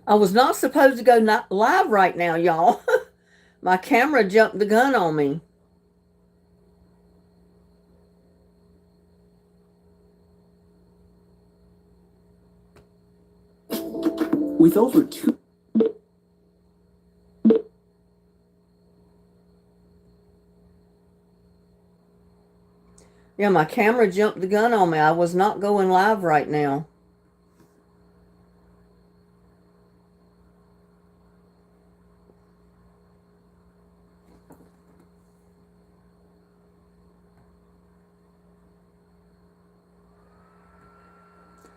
I was not supposed to go live right now, y'all. My camera jumped the gun on me. With over two. Yeah, my camera jumped the gun on me. I was not going live right now.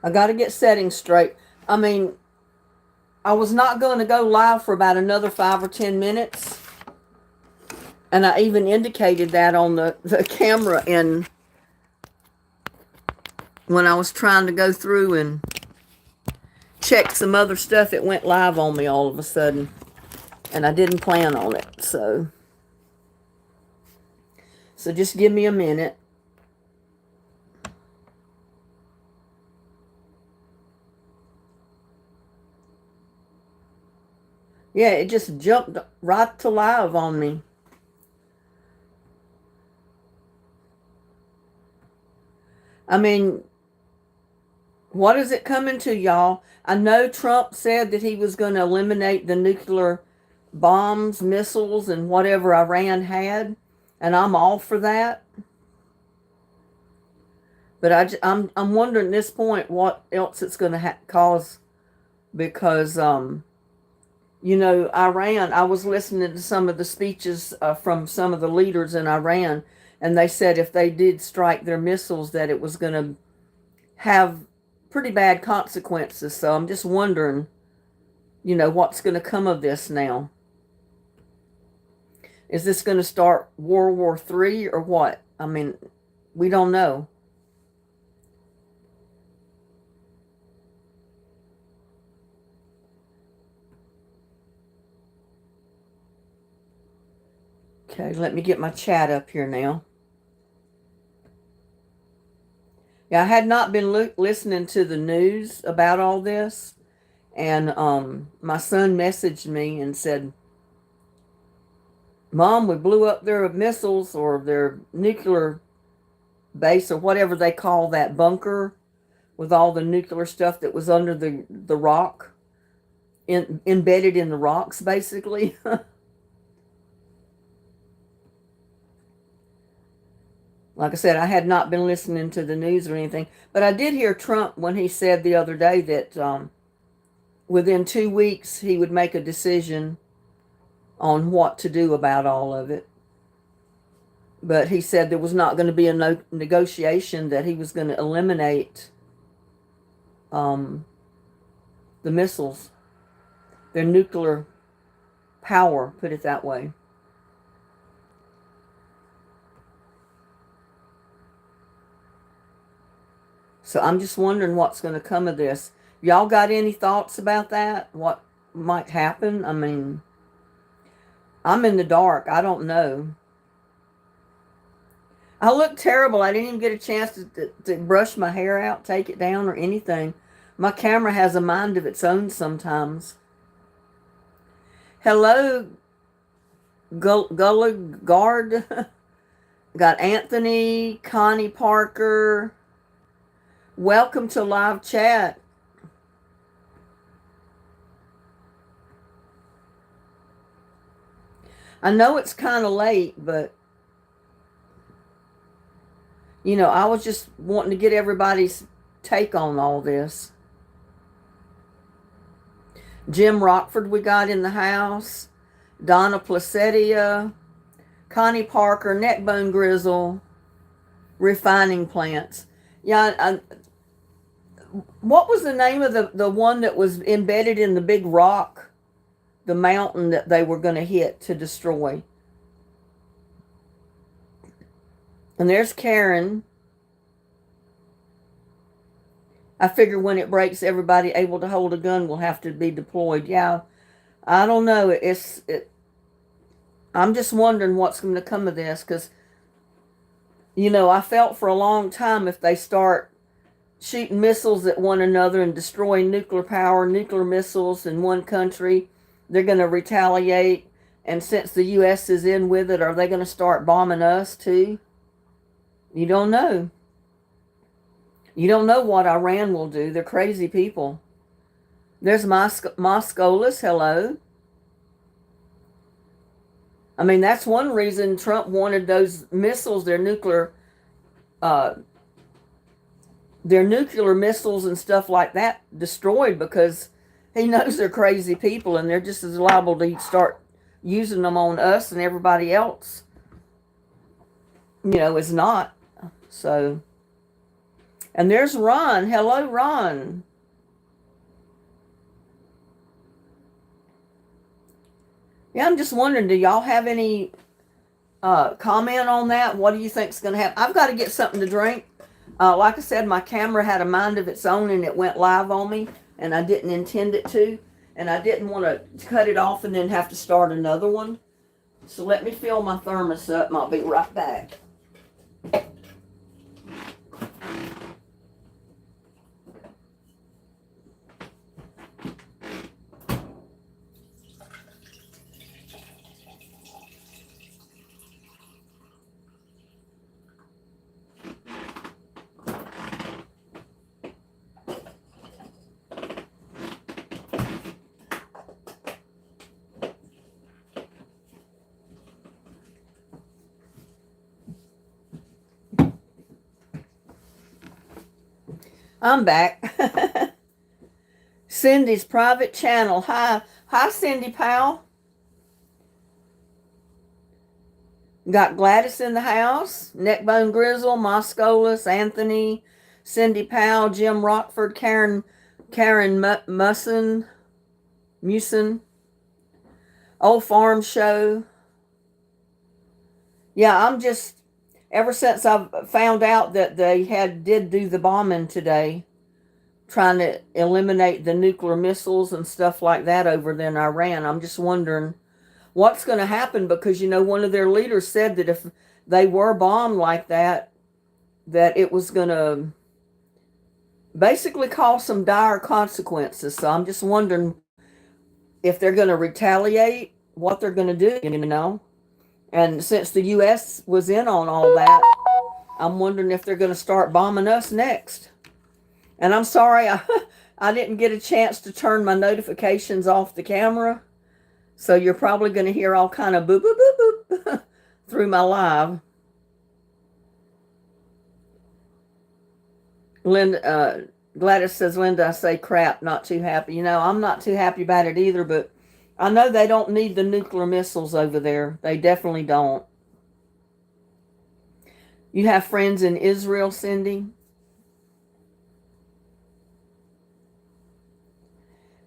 I got to get settings straight. I mean, I was not going to go live for about another 5 or 10 minutes. And I even indicated that on the camera and when I was trying to go through and check some other stuff, it went live on me all of a sudden. And I didn't plan on it. So just give me a minute. Yeah, it just jumped right to live on me. I mean, what is it coming to, y'all? I know Trump said that he was going to eliminate the nuclear bombs, missiles, and whatever Iran had, and I'm all for that. But I'm wondering at this point what else it's going to cause, because Iran. I was listening to some of the speeches from some of the leaders in Iran, and they said if they did strike their missiles, that it was going to have pretty bad consequences. So I'm just wondering, what's going to come of this now? Is this going to start World War III or what? I mean, we don't know. Okay, let me get my chat up here now. Yeah, I had not been listening to the news about all this, and my son messaged me and said, "Mom, we blew up their missiles or their nuclear base or whatever they call that bunker with all the nuclear stuff that was under the rock, embedded in the rocks, basically." Like I said, I had not been listening to the news or anything, but I did hear Trump when he said the other day that within 2 weeks he would make a decision on what to do about all of it. But he said there was not going to be a negotiation, that he was going to eliminate the missiles, their nuclear power, put it that way. So I'm just wondering what's going to come of this. Y'all got any thoughts about that? What might happen? I mean, I'm in the dark. I don't know. I look terrible. I didn't even get a chance to brush my hair out, take it down, or anything. My camera has a mind of its own sometimes. Hello, Guard. Got Anthony, Connie Parker. Welcome to live chat. I know it's kind of late, but I was just wanting to get everybody's take on all this. Jim Rockford we got in the house. Donna Placedia, Connie Parker, Neckbone Grizzle, Refining Plants. Yeah, what was the name of the one that was embedded in the big rock, the mountain that they were going to hit to destroy? And there's Karen. I figure when it breaks, everybody able to hold a gun will have to be deployed. Yeah, I don't know. I'm just wondering what's going to come of this, because I felt for a long time if they start shooting missiles at one another and destroying nuclear missiles in one country, they're going to retaliate. And since the U.S. is in with it, are they going to start bombing us too? You don't know. You don't know what Iran will do. They're crazy people. There's Moscolas, hello. I mean, that's one reason Trump wanted those missiles, their nuclear missiles and stuff like that destroyed, because he knows they're crazy people and they're just as liable to start using them on us and everybody else, is not. So, and there's Ron. Hello, Ron. Yeah, I'm just wondering, do y'all have any comment on that? What do you think's going to happen? I've got to get something to drink. Like I said, my camera had a mind of its own and it went live on me, and I didn't intend it to. And I didn't want to cut it off and then have to start another one. So let me fill my thermos up and I'll be right back. I'm back. Cindy's private channel. Hi, Cindy Powell. Got Gladys in the house. Neckbone Grizzle, Moscolas, Anthony, Cindy Powell, Jim Rockford, Karen Musin, Old Farm Show. Yeah, I'm just, ever since I've found out that they did do the bombing today, trying to eliminate the nuclear missiles and stuff like that over there in Iran, I'm just wondering what's going to happen, because, one of their leaders said that if they were bombed like that, that it was going to basically cause some dire consequences. So I'm just wondering if they're going to retaliate, what they're going to do, And since the U.S. was in on all that, I'm wondering if they're going to start bombing us next. And I'm sorry, I didn't get a chance to turn my notifications off the camera. So you're probably going to hear all kind of boop, boop, boop, boop through my live. Linda, Gladys says, Linda, I say crap, not too happy. I'm not too happy about it either, but I know they don't need the nuclear missiles over there. They definitely don't. You have friends in Israel, Cindy?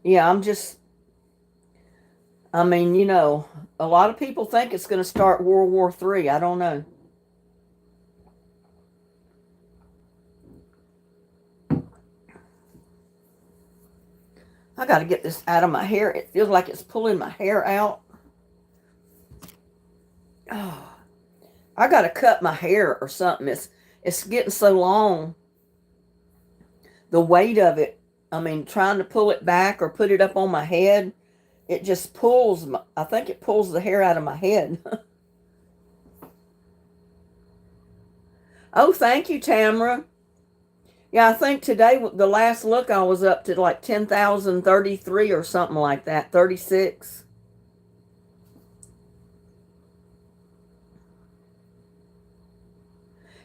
Yeah, a lot of people think it's going to start World War III. I don't know. I got to get this out of my hair. It feels like it's pulling my hair out. Oh, I got to cut my hair or something. It's getting so long. The weight of it, trying to pull it back or put it up on my head, it just pulls, I think it pulls the hair out of my head. Oh, thank you, Tamara. Yeah, I think today, the last look, I was up to like 10,033 or something like that, 36.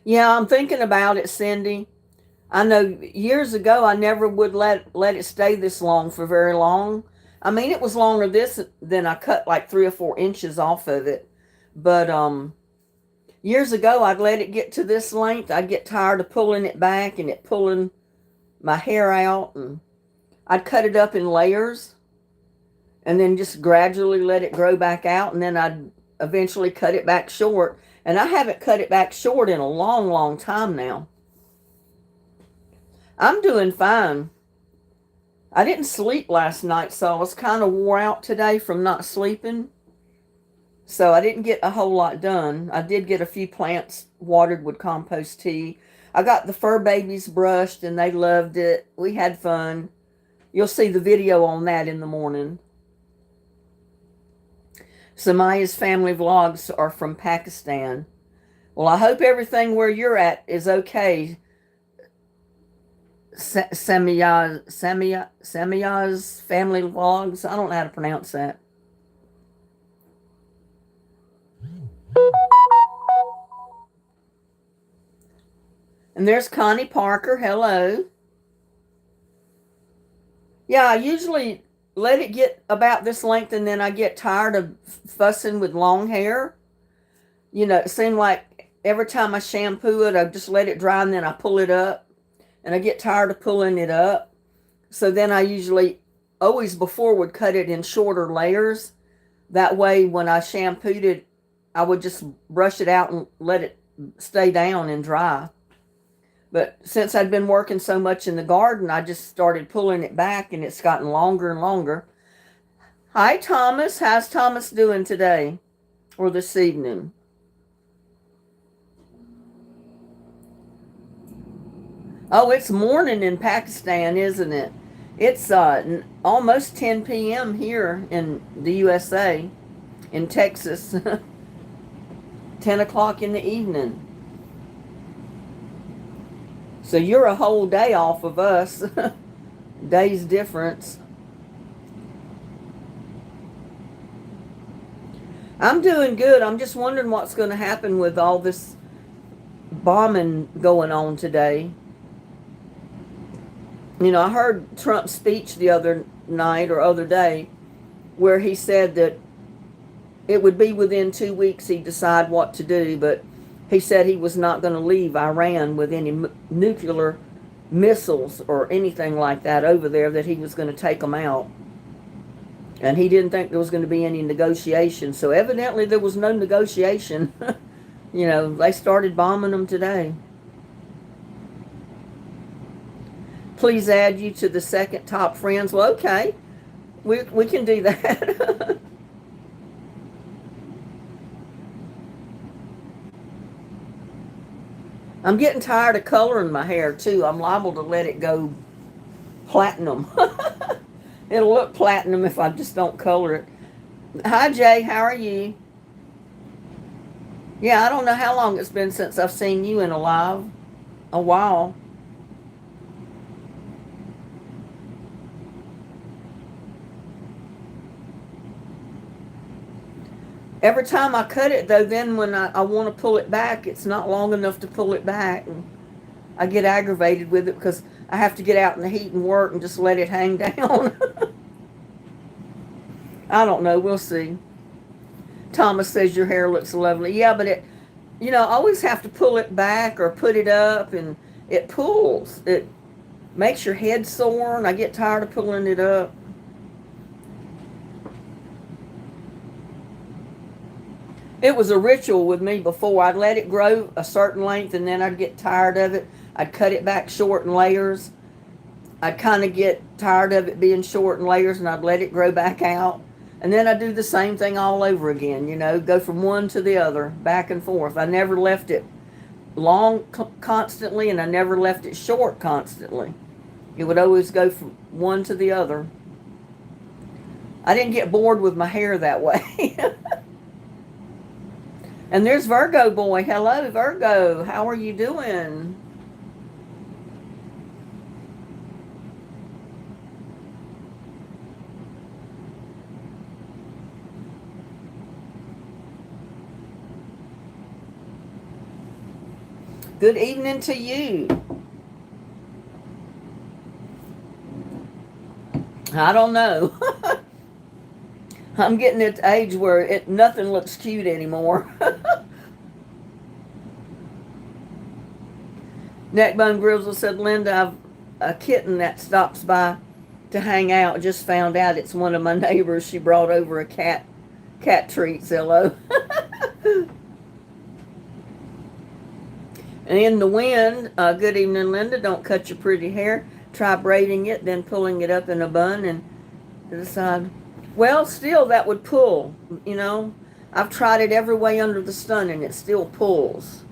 Yeah, I'm thinking about it, Cindy. I know years ago I never would let it stay this long for very long. It was longer than I cut like 3 or 4 inches off of it. But years ago I'd let it get to this length. I'd get tired of pulling it back and it pulling my hair out, and I'd cut it up in layers and then just gradually let it grow back out, and then I'd eventually cut it back short. And I haven't cut it back short in a long, long time now. I'm doing fine. I didn't sleep last night, so I was kind of wore out today from not sleeping. So I didn't get a whole lot done. I did get a few plants watered with compost tea. I got the fur babies brushed and they loved it. We had fun. You'll see the video on that in the morning. Samaya's family vlogs are from Pakistan. Well, I hope everything where you're at is okay. Samiya's family vlogs. I don't know how to pronounce that. And there's Connie Parker. Hello. Yeah, I usually let it get about this length and then I get tired of fussing with long hair. You know, it seemed like every time I shampoo it, I just let it dry and then I pull it up. And I get tired of pulling it up. So then I usually, always before, would cut it in shorter layers. That way when I shampooed it, I would just brush it out and let it stay down and dry. But since I'd been working so much in the garden, I just started pulling it back and it's gotten longer and longer. Hi, Thomas. How's Thomas doing today or this evening? Oh, it's morning in Pakistan, isn't it? It's almost 10 p.m. here in the USA, in Texas. 10 o'clock in the evening. So you're a whole day off of us. Day's difference. I'm doing good. I'm just wondering what's going to happen with all this bombing going on today. You know, I heard Trump's speech the other night or other day where he said that it would be within 2 weeks he'd decide what to do, but he said he was not going to leave Iran with any nuclear missiles or anything like that over there, that he was going to take them out. And he didn't think there was going to be any negotiation. So evidently there was no negotiation. You know, they started bombing them today. Please add you to the second top friends. Well, okay. We can do that. I'm getting tired of coloring my hair, too. I'm liable to let it go platinum. It'll look platinum if I just don't color it. Hi, Jay. How are you? Yeah, I don't know how long it's been since I've seen you in a while. Every time I cut it, though, then when I want to pull it back, it's not long enough to pull it back. And I get aggravated with it because I have to get out in the heat and work and just let it hang down. I don't know. We'll see. Thomas says your hair looks lovely. Yeah, but I always have to pull it back or put it up, and it pulls. It makes your head sore, and I get tired of pulling it up. It was a ritual with me before. I'd let it grow a certain length, and then I'd get tired of it. I'd cut it back short in layers. I'd kind of get tired of it being short in layers, and I'd let it grow back out. And then I'd do the same thing all over again, go from one to the other, back and forth. I never left it long constantly, and I never left it short constantly. It would always go from one to the other. I didn't get bored with my hair that way. And there's Virgo boy. Hello, Virgo. How are you doing? Good evening to you. I don't know. I'm getting at the age where nothing looks cute anymore. Neckbone Grizzle said, Linda, I've a kitten that stops by to hang out. Just found out it's one of my neighbors. She brought over a cat treats. Hello. And in the wind, good evening, Linda. Don't cut your pretty hair. Try braiding it, then pulling it up in a bun and to the side. Well, still that would pull, I've tried it every way under the sun and it still pulls.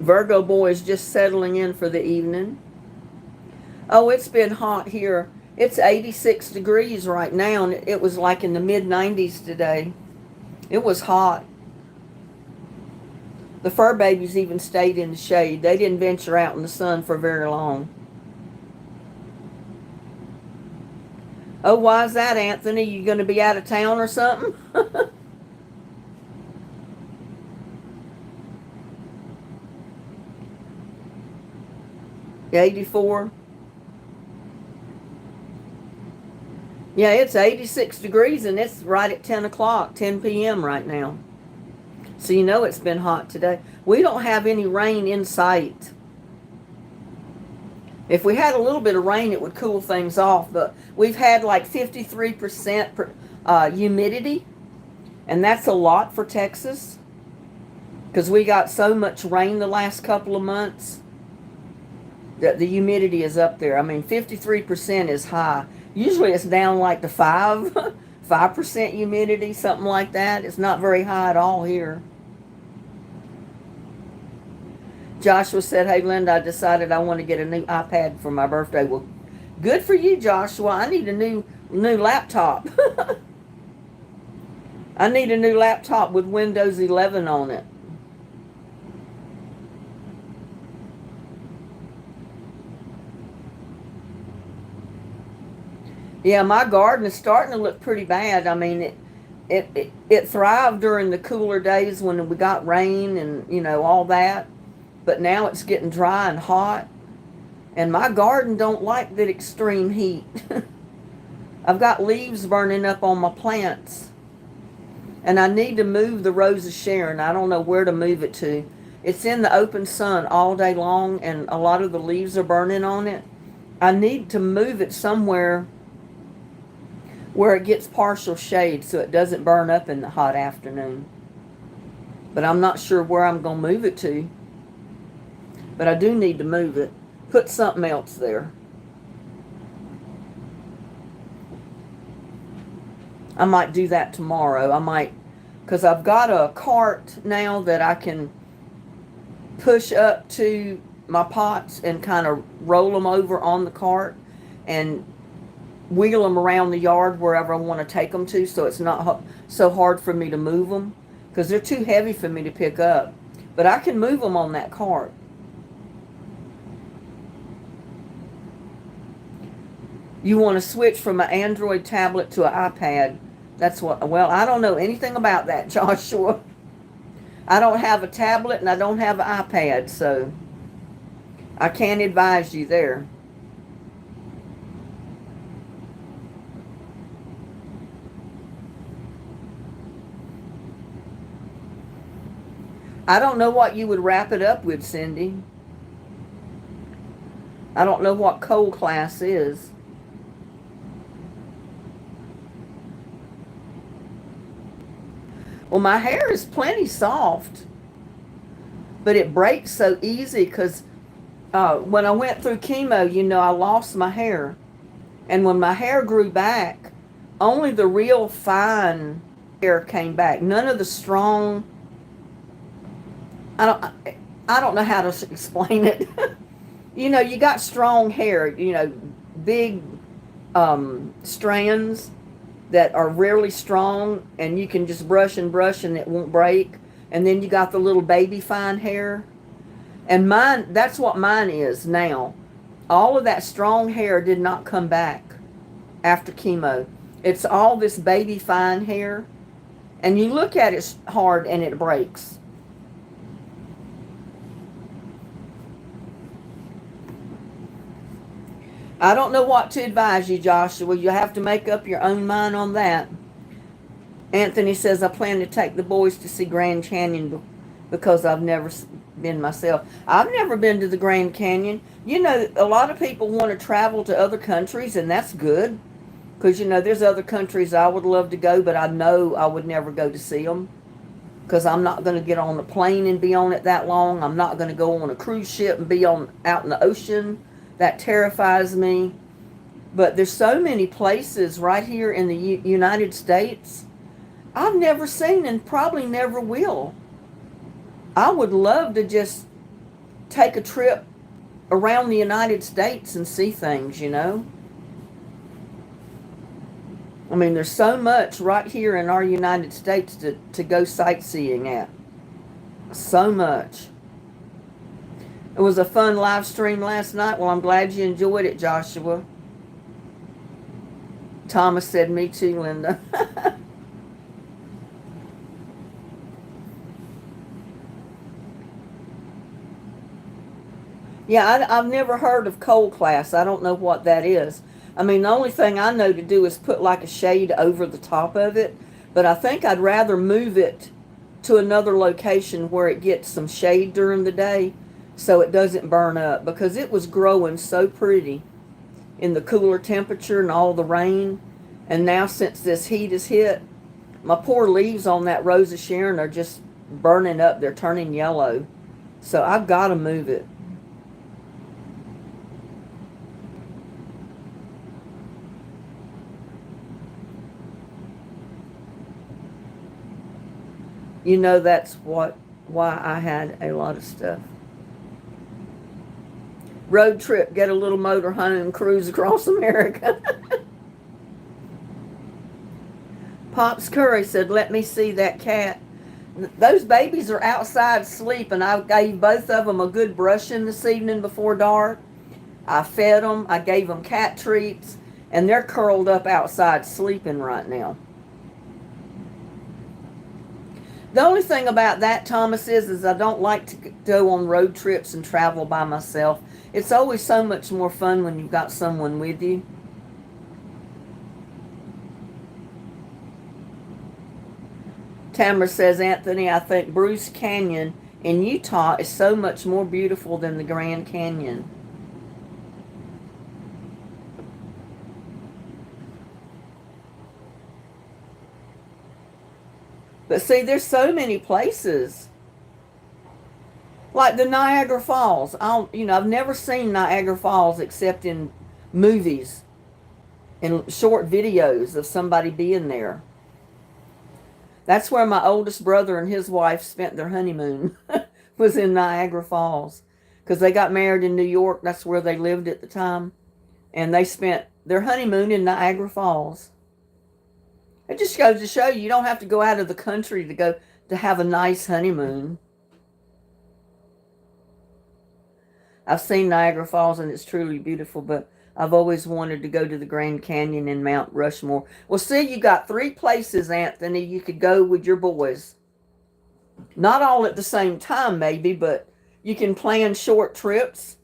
Virgo boy is just settling in for the evening. Oh, it's been hot here. It's 86 degrees right now, and it was like in the mid 90s today. It was hot. The fur babies even stayed in the shade. They didn't venture out in the sun for very long. Oh, why is that, Anthony? You going to be out of town or something? $84. Yeah, it's 86 degrees and it's right at 10 o'clock, 10 p.m. right now. So you know it's been hot today. We don't have any rain in sight. If we had a little bit of rain, it would cool things off. But we've had like 53% humidity. And that's a lot for Texas. Because we got so much rain the last couple of months that the humidity is up there. I mean, 53% is high. Usually it's down like to 5% humidity, something like that. It's not very high at all here. Joshua said, hey, Linda, I decided I want to get a new iPad for my birthday. Well, good for you, Joshua. I need a new laptop. I need a new laptop with Windows 11 on it. Yeah, my garden is starting to look pretty bad. I mean, it thrived during the cooler days when we got rain and, you know, all that. But now it's getting dry and hot. And my garden don't like that extreme heat. I've got leaves burning up on my plants. And I need to move the Rose of Sharon. I don't know where to move it to. It's in the open sun all day long and a lot of the leaves are burning on it. I need to move it somewhere where it gets partial shade so it doesn't burn up in the hot afternoon. But I'm not sure where I'm going to move it to. But I do need to move it. Put something else there. I might do that tomorrow. I might, because I've got a cart now that I can push up to my pots and kind of roll them over on the cart and wheel them around the yard wherever I want to take them to, so it's not so hard for me to move them because they're too heavy for me to pick up. But I can move them on that cart. You want to switch from an Android tablet to an iPad. That's what, well, I don't know anything about that, Joshua. I don't have a tablet and I don't have an iPad, so I can't advise you there. I don't know what you would wrap it up with, Cindy. I don't know what cold class is. Well, my hair is plenty soft, but it breaks so easy because when I went through chemo, you know, I lost my hair. And when my hair grew back, only the real fine hair came back. None of the strong, I don't know how to explain it. You know, you got strong hair, you know, big strands that are really strong and you can just brush and it won't break. And then you got the little baby fine hair. And mine, that's what mine is now. All of that strong hair did not come back after chemo. It's all this baby fine hair. And you look at it hard and it breaks. I don't know what to advise you, Joshua. You have to make up your own mind on that. Anthony says, I plan to take the boys to see Grand Canyon because I've never been myself. I've never been to the Grand Canyon. You know, a lot of people want to travel to other countries, and that's good. Because, you know, there's other countries I would love to go, but I know I would never go to see them. Because I'm not going to get on a plane and be on it that long. I'm not going to go on a cruise ship and be out in the ocean. That terrifies me. But there's so many places right here in the United States I've never seen and probably never will. I would love to just take a trip around the United States and see things, you know? I mean, there's so much right here in our United States to go sightseeing at. So much. It was a fun live stream last night. Well, I'm glad you enjoyed it, Joshua. Thomas said, me too, Linda. Yeah, I've never heard of cold class. I don't know what that is. I mean, the only thing I know to do is put like a shade over the top of it. But I think I'd rather move it to another location where it gets some shade during the day so it doesn't burn up, because it was growing so pretty in the cooler temperature and all the rain. And now since this heat has hit, my poor leaves on that Rose of Sharon are just burning up. They're turning yellow. So I've got to move it. You know, that's why I had a lot of stuff. Road trip, get a little motor home, cruise across America. Pops Curry said, let me see that cat. Those babies are outside sleeping. I gave both of them a good brushing this evening before dark. I fed them. I gave them cat treats. And they're curled up outside sleeping right now. The only thing about that, Thomas, is I don't like to go on road trips and travel by myself. It's always so much more fun when you've got someone with you. Tamara says, Anthony, I think Bruce Canyon in Utah is so much more beautiful than the Grand Canyon. But see, there's so many places. Like the Niagara Falls. I've never seen Niagara Falls except in movies and short videos of somebody being there. That's where my oldest brother and his wife spent their honeymoon, was in Niagara Falls. Because they got married in New York. That's where they lived at the time. And they spent their honeymoon in Niagara Falls. It just goes to show you don't have to go out of the country to go to have a nice honeymoon. I've seen Niagara Falls and it's truly beautiful, but I've always wanted to go to the Grand Canyon and Mount Rushmore. Well, see, you got 3 places, Anthony, you could go with your boys. Not all at the same time, maybe, but you can plan short trips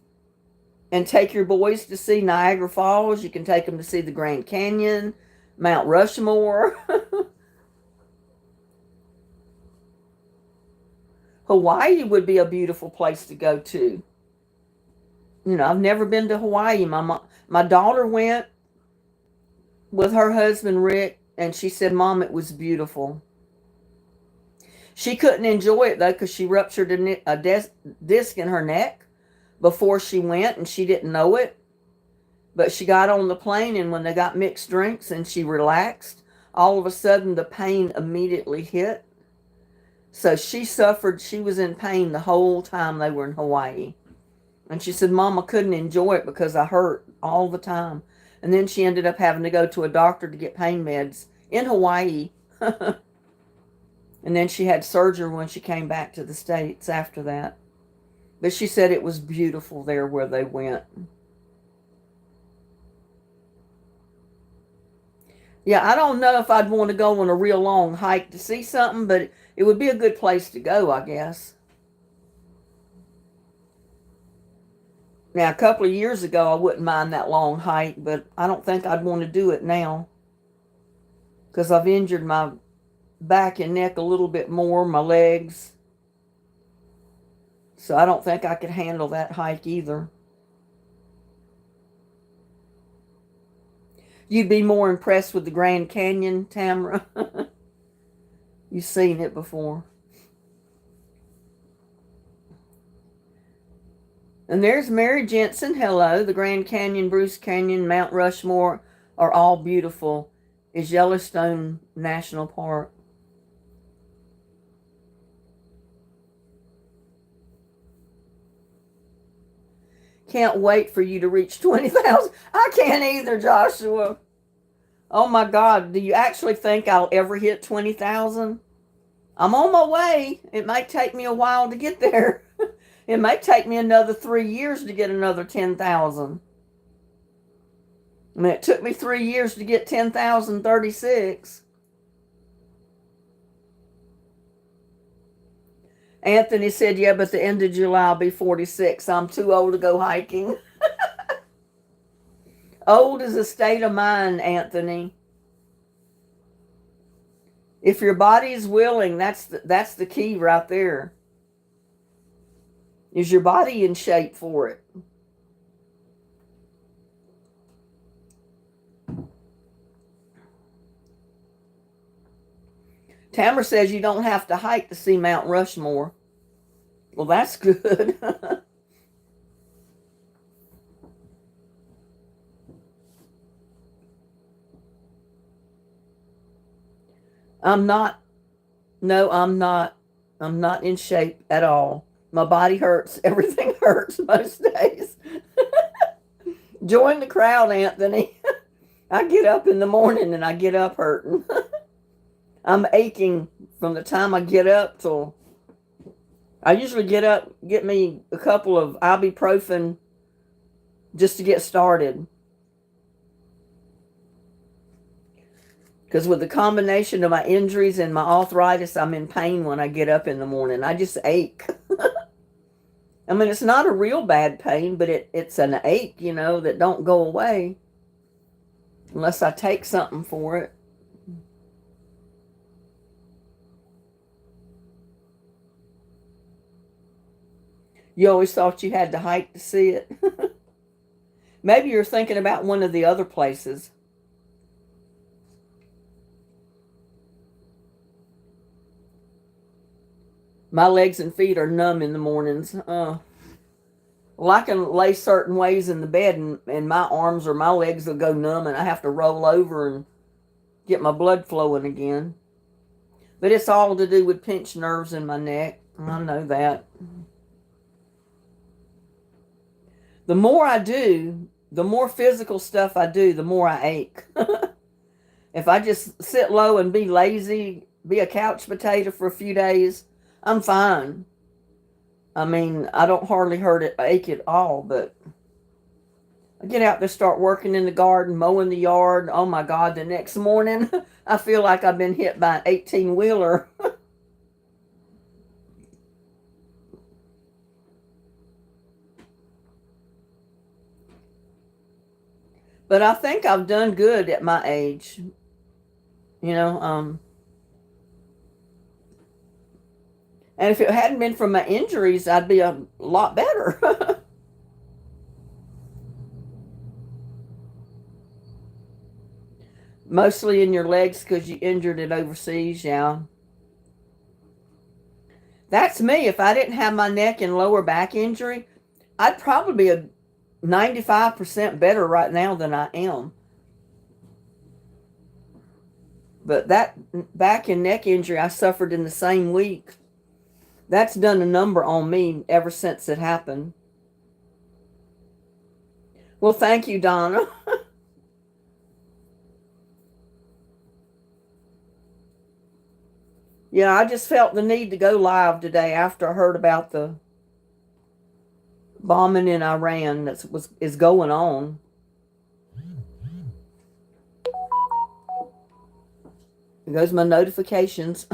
and take your boys to see Niagara Falls. You can take them to see the Grand Canyon, Mount Rushmore. Hawaii would be a beautiful place to go to. You know, I've never been to Hawaii. My daughter went with her husband, Rick, and she said, Mom, it was beautiful. She couldn't enjoy it, though, because she ruptured a disc in her neck before she went, and she didn't know it. But she got on the plane, and when they got mixed drinks and she relaxed, all of a sudden the pain immediately hit. So she suffered. She was in pain the whole time they were in Hawaii. And she said, Mom, I couldn't enjoy it because I hurt all the time. And then she ended up having to go to a doctor to get pain meds in Hawaii. And then she had surgery when she came back to the States after that. But she said it was beautiful there where they went. Yeah, I don't know if I'd want to go on a real long hike to see something, but it would be a good place to go, I guess. Now, a couple of years ago, I wouldn't mind that long hike, but I don't think I'd want to do it now because I've injured my back and neck a little bit more, my legs. So I don't think I could handle that hike either. You'd be more impressed with the Grand Canyon, Tamara. You've seen it before. And there's Mary Jensen. Hello. The Grand Canyon, Bruce Canyon, Mount Rushmore are all beautiful. Is Yellowstone National Park. Can't wait for you to reach 20,000. I can't either, Joshua. Oh my God, do you actually think I'll ever hit 20,000? I'm on my way. It might take me a while to get there. It may take me another 3 years to get another 10,000. I mean, it took me 3 years to get 10,036. Anthony said, yeah, but the end of July I'll be 46. I'm too old to go hiking. Old is a state of mind, Anthony. If your body is willing, that's the key right there. Is your body in shape for it? Tamara says you don't have to hike to see Mount Rushmore. Well, that's good. I'm not. No, I'm not. I'm not in shape at all. My body hurts. Everything hurts most days. Join the crowd, Anthony. I get up in the morning and I get up hurting. I'm aching from the time I get up till I usually get up, get me a couple of ibuprofen just to get started. Because with the combination of my injuries and my arthritis, I'm in pain when I get up in the morning. I just ache. I mean, it's not a real bad pain, but it's an ache, that don't go away unless I take something for it. You always thought you had to hike to see it. Maybe you're thinking about one of the other places. My legs and feet are numb in the mornings. Well, I can lay certain ways in the bed and my arms or my legs will go numb and I have to roll over and get my blood flowing again. But it's all to do with pinched nerves in my neck. I know that. The more I do, the more physical stuff I do, the more I ache. If I just sit low and be lazy, be a couch potato for a few days, I'm fine. I mean, I don't hardly ache at all, but I get out there, start working in the garden, mowing the yard. Oh my God, the next morning, I feel like I've been hit by an 18-wheeler. But I think I've done good at my age. And if it hadn't been for my injuries, I'd be a lot better. Mostly in your legs because you injured it overseas, yeah. That's me. If I didn't have my neck and lower back injury, I'd probably be a 95% better right now than I am. But that back and neck injury I suffered in the same week, that's done a number on me ever since it happened. Well, thank you, Donna. Yeah, I just felt the need to go live today after I heard about the bombing in Iran is going on. There goes my notifications.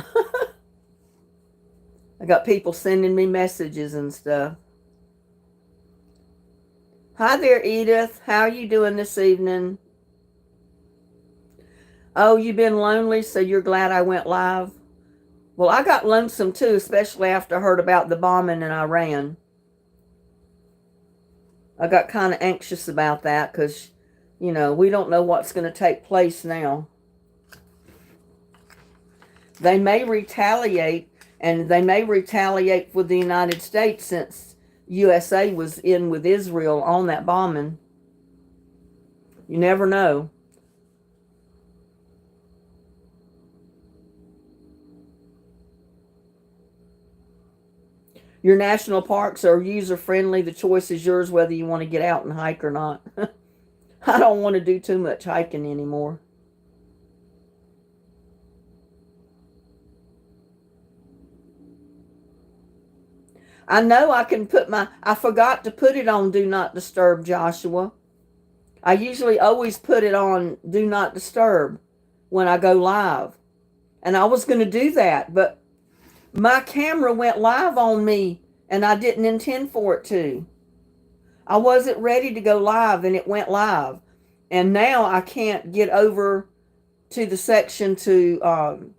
I got people sending me messages and stuff. Hi there, Edith. How are you doing this evening? Oh, you've been lonely, so you're glad I went live? Well, I got lonesome too, especially after I heard about the bombing in Iran. I got kind of anxious about that because, we don't know what's going to take place now. They may retaliate, and they may retaliate with the United States since USA was in with Israel on that bombing. You never know. Your national parks are user friendly. The choice is yours whether you want to get out and hike or not. I don't want to do too much hiking anymore. I know I can I forgot to put it on Do Not Disturb, Joshua. I usually always put it on Do Not Disturb when I go live. And I was going to do that, but my camera went live on me and I didn't intend for it to. I wasn't ready to go live and it went live. And now I can't get over to the section to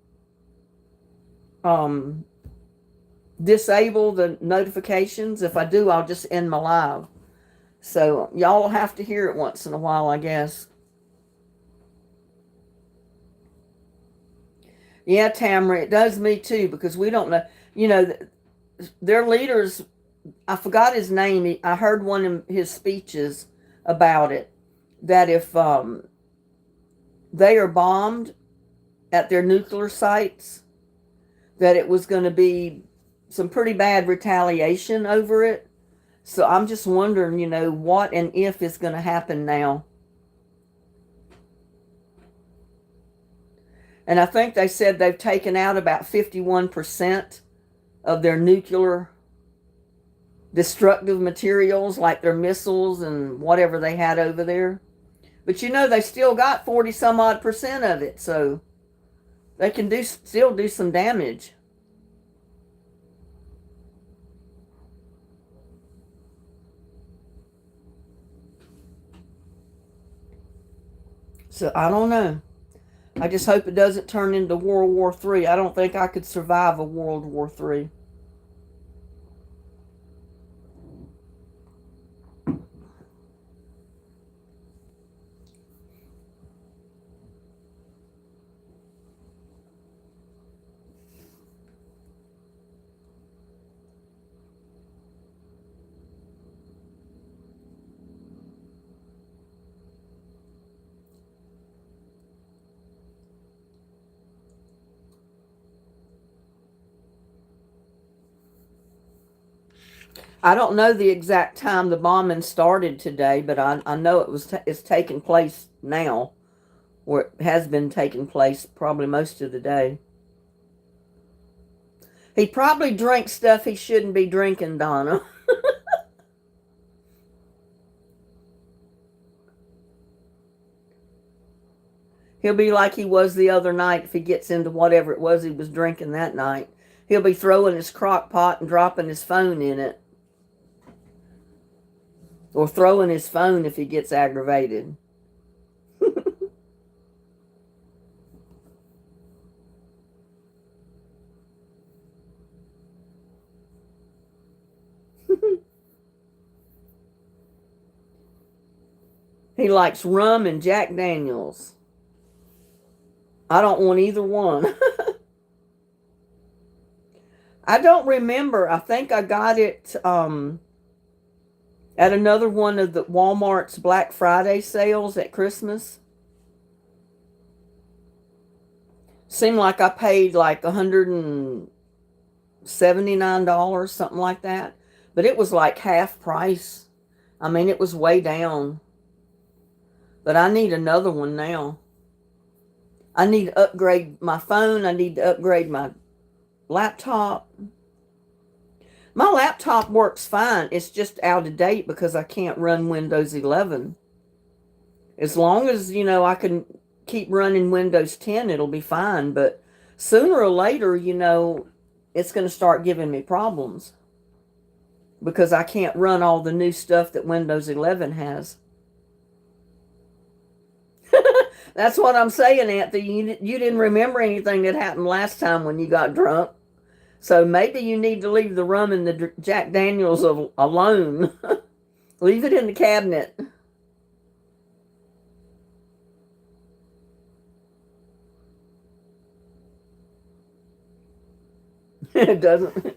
disable the notifications. If I do, I'll just end my live. So y'all will have to hear it once in a while, I guess. Yeah, Tamara, it does me too, because we don't know, their leaders, I forgot his name. I heard one of his speeches about it, that if they are bombed at their nuclear sites, that it was going to be some pretty bad retaliation over it. So I'm just wondering, what and if is going to happen now. And I think they said they've taken out about 51% of their nuclear destructive materials, like their missiles and whatever they had over there. But they still got 40 some odd percent of it, so they can still do some damage. So I don't know. I just hope it doesn't turn into World War III. I don't think I could survive a World War III. I don't know the exact time the bombing started today, but I know it's taking place now, or it has been taking place probably most of the day. He probably drank stuff he shouldn't be drinking, Donna. He'll be like he was the other night if he gets into whatever it was he was drinking that night. He'll be throwing his crock pot and dropping his phone in it. Or throwing his phone if he gets aggravated. He likes rum and Jack Daniels. I don't want either one. I don't remember. I think I got it at another one of the Walmart's Black Friday sales at Christmas. Seemed like I paid like $179, something like that. But it was like half price. I mean, it was way down. But I need another one now. I need to upgrade my phone. I need to upgrade my laptop. My laptop works fine. It's just out of date because I can't run Windows 11. As long as, I can keep running Windows 10, it'll be fine. But sooner or later, it's going to start giving me problems because I can't run all the new stuff that Windows 11 has. That's what I'm saying, Anthony. You didn't remember anything that happened last time when you got drunk. So maybe you need to leave the rum and the Jack Daniels alone. Leave it in the cabinet. It doesn't.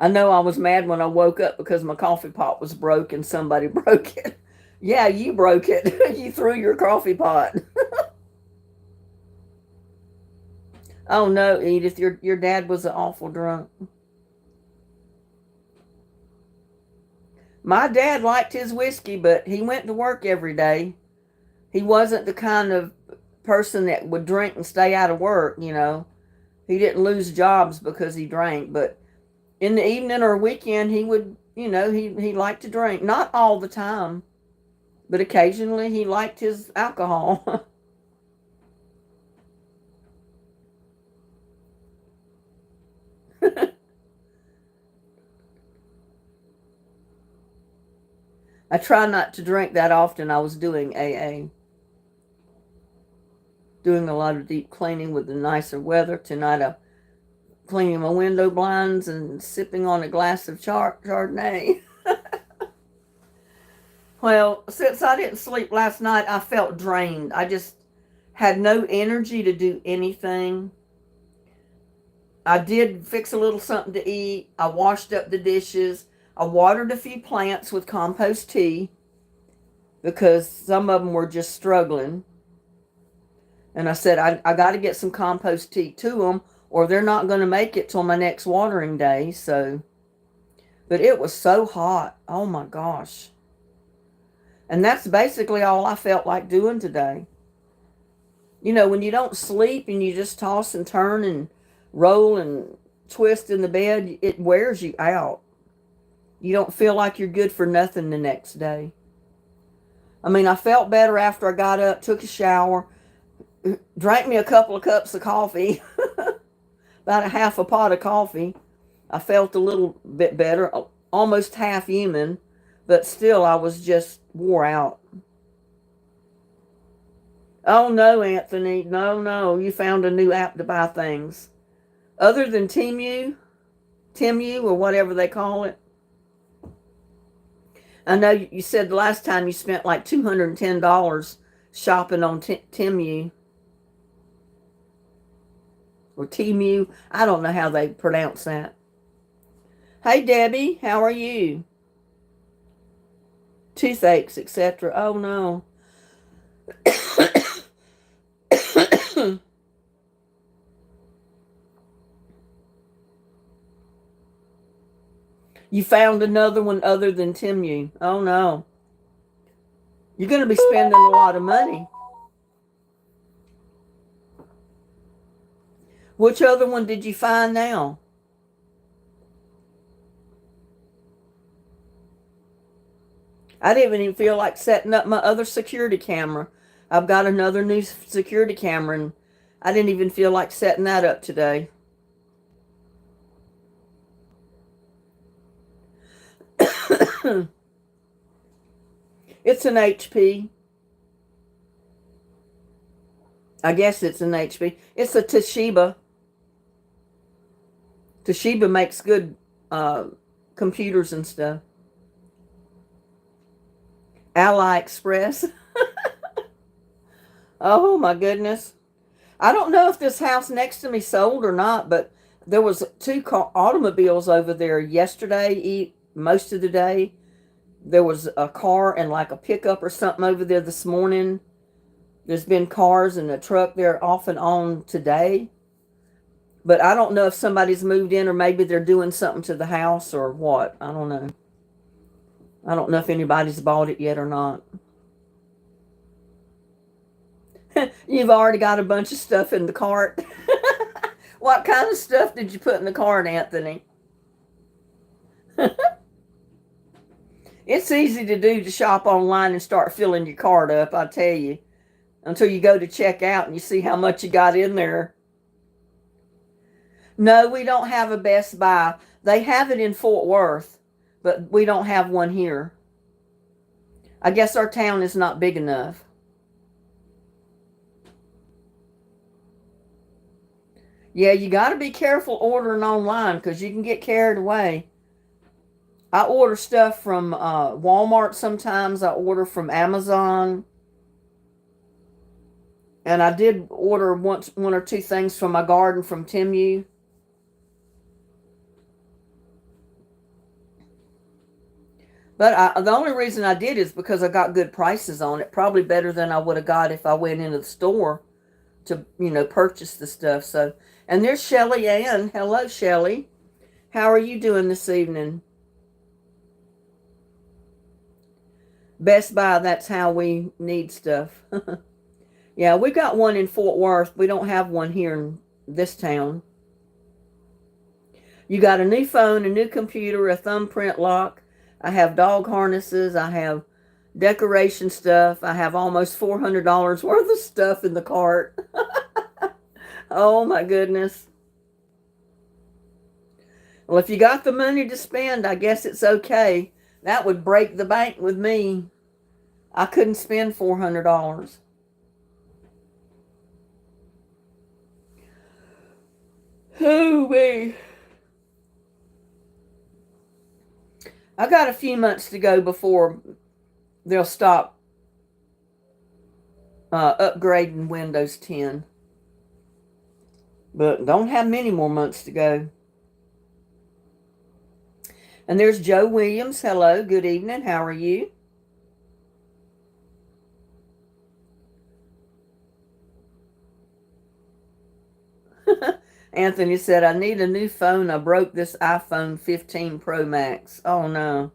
I know I was mad when I woke up because my coffee pot was broke and somebody broke it. Yeah, you broke it. You threw your coffee pot. Oh no, Edith, your dad was an awful drunk. My dad liked his whiskey, but he went to work every day. He wasn't the kind of person that would drink and stay out of work, you know. He didn't lose jobs because he drank, but in the evening or weekend he would, you know, he liked to drink. Not all the time, but occasionally he liked his alcohol. I try not to drink that often. I was doing AA, doing a lot of deep cleaning with the nicer weather. Tonight I'm cleaning my window blinds and sipping on a glass of Chardonnay. Well, since I didn't sleep last night, I felt drained. I just had no energy to do anything. I did fix a little something to eat. I washed up the dishes. I watered a few plants with compost tea because some of them were just struggling. And I said, I got to get some compost tea to them or they're not going to make it till my next watering day. So, but it was so hot. Oh my gosh. And that's basically all I felt like doing today. You know, when you don't sleep and you just toss and turn and roll and twist in the bed, it wears you out. You don't feel like you're good for nothing the next day. I mean, I felt better after I got up, took a shower, drank me a couple of cups of coffee, about a half a pot of coffee. I felt a little bit better, almost half human, but still I was just wore out. Oh no, Anthony, no, you found a new app to buy things. Other than Timu, or whatever they call it. I know you said the last time you spent like $210 shopping on Timu. Or Timu. I don't know how they pronounce that. Hey Debbie, how are you? Toothaches, etc. Oh no. You found another one other than Timu. Oh no. You're going to be spending a lot of money. Which other one did you find now? I didn't even feel like setting up my other security camera. I've got another new security camera and I didn't even feel like setting that up today. It's an HP. I guess it's an HP. It's a Toshiba. Toshiba makes good computers and stuff. AliExpress. Oh my goodness. I don't know if this house next to me sold or not, but there was two automobiles over there yesterday, most of the day. There was a car and like a pickup or something over there this morning. There's been cars and a truck there off and on today. But I don't know if somebody's moved in or maybe they're doing something to the house or what. I don't know. I don't know if anybody's bought it yet or not. You've already got a bunch of stuff in the cart. What kind of stuff did you put in the cart, Anthony? It's easy to do to shop online and start filling your cart up, I tell you. Until you go to check out and you see how much you got in there. No, we don't have a Best Buy. They have it in Fort Worth, but we don't have one here. I guess our town is not big enough. Yeah, you got to be careful ordering online because you can get carried away. I order stuff from Walmart sometimes. I order from Amazon. And I did order one or two things from my garden from Timu. But the only reason I did is because I got good prices on it. Probably better than I would have got if I went into the store to, purchase the stuff. So, And there's Shelly Ann. Hello, Shelly. How are you doing this evening? Best Buy, that's how we need stuff. Yeah, we got one in Fort Worth. We don't have one here in this town. You got a new phone, a new computer, a thumbprint lock. I have dog harnesses. I have decoration stuff. I have almost $400 worth of stuff in the cart. Oh my goodness. Well, if you got the money to spend, I guess it's okay. That would break the bank with me. I couldn't spend $400. Oh, wait. I got a few months to go before they'll stop upgrading Windows 10. But don't have many more months to go. And there's Joe Williams. Hello, good evening. How are you? Anthony said, I need a new phone. I broke this iPhone 15 Pro Max. Oh, no.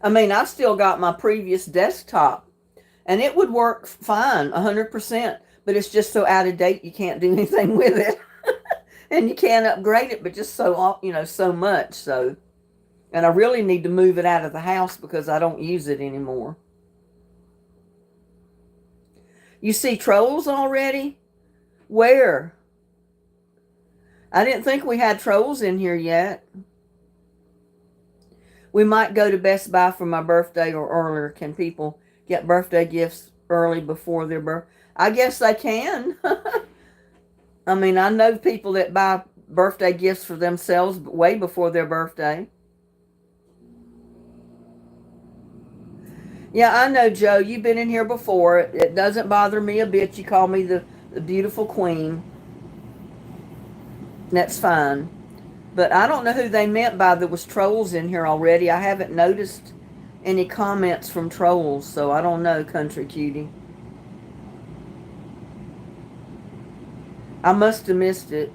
I mean, I still got my previous desktop, and it would work fine, 100%, but it's just so out of date you can't do anything with it. And you can't upgrade it, but just so much. So, and I really need to move it out of the house because I don't use it anymore. You see trolls already? Where? I didn't think we had trolls in here yet. We might go to Best Buy for my birthday or earlier. Can people get birthday gifts early before their birthday? I guess they can. I mean, I know people that buy birthday gifts for themselves way before their birthday. Yeah, I know, Joe. You've been in here before. It doesn't bother me a bit. You call me the beautiful queen. That's fine. But I don't know who they meant by there was trolls in here already. I haven't noticed any comments from trolls, so I don't know, Country Cutie. I must have missed it.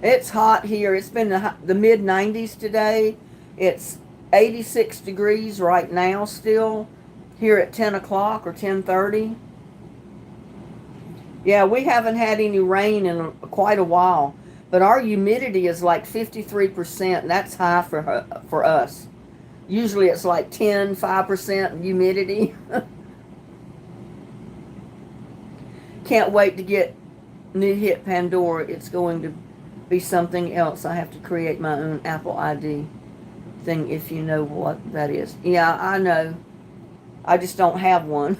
It's hot here. It's been the mid 90s today. It's 86 degrees right now still here at 10 o'clock or 10:30. Yeah, we haven't had any rain in quite a while. But our humidity is like 53%, and that's high for us. Usually it's like 5% humidity. Can't wait to get new hit Pandora. It's going to be something else. I have to create my own Apple ID thing, if you know what that is. Yeah, I know. I just don't have one.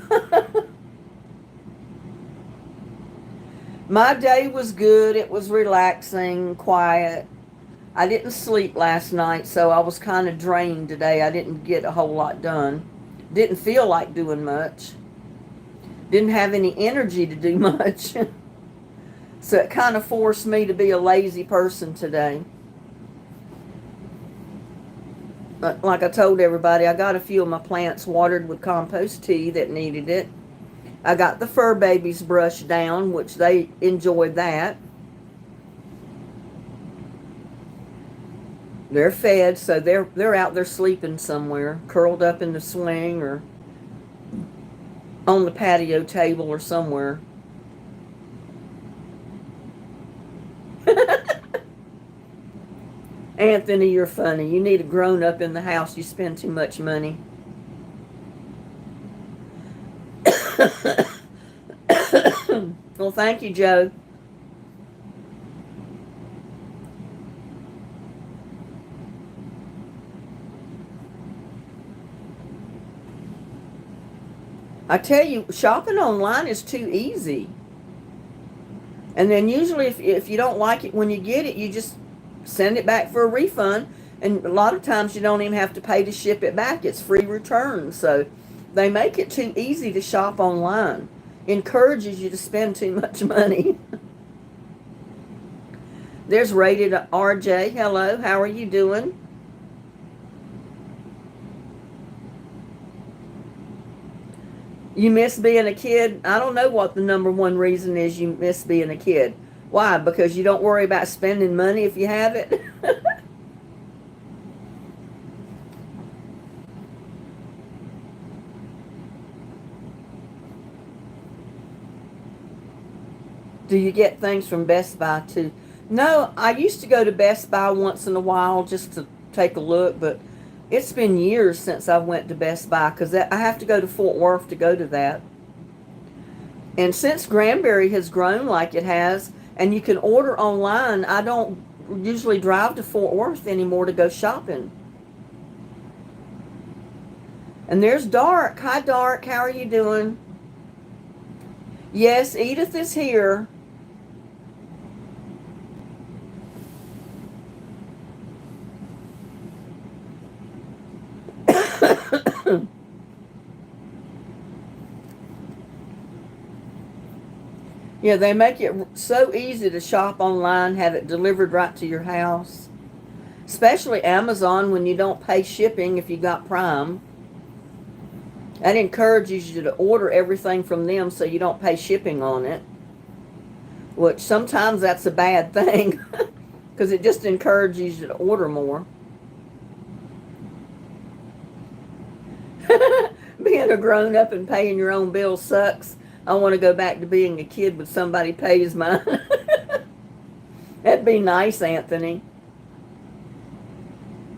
My day was good. It was relaxing, quiet. I didn't sleep last night, so I was kind of drained today. I didn't get a whole lot done. Didn't feel like doing much. Didn't have any energy to do much. So it kind of forced me to be a lazy person today. But like I told everybody, I got a few of my plants watered with compost tea that needed it. I got the fur babies brushed down, which they enjoyed that. They're fed, so they're out there sleeping somewhere, curled up in the swing or on the patio table or somewhere. Anthony, you're funny. You need a grown-up in the house. You spend too much money. Well, thank you, Joe. I tell you, shopping online is too easy. And then usually if you don't like it when you get it, you just send it back for a refund. And a lot of times you don't even have to pay to ship it back. It's free return. So They make it too easy to shop online. Encourages you to spend too much money. There's Rated RJ. Hello, how are you doing? You miss being a kid? I don't know what the number one reason is you miss being a kid. Why? Because you don't worry about spending money if you have it? Do you get things from Best Buy too? No, I used to go to Best Buy once in a while just to take a look, but it's been years since I went to Best Buy because I have to go to Fort Worth to go to that. And since Granbury has grown like it has, and you can order online, I don't usually drive to Fort Worth anymore to go shopping. And there's Dark. Hi, Dark. How are you doing? Yes, Edith is here. Yeah, they make it so easy to shop online, have it delivered right to your house. Especially Amazon when you don't pay shipping if you got Prime. That encourages you to order everything from them so you don't pay shipping on it. Which sometimes that's a bad thing because it just encourages you to order more. Being a grown up and paying your own bills sucks. I want to go back to being a kid when somebody pays mine. That'd be nice, Anthony.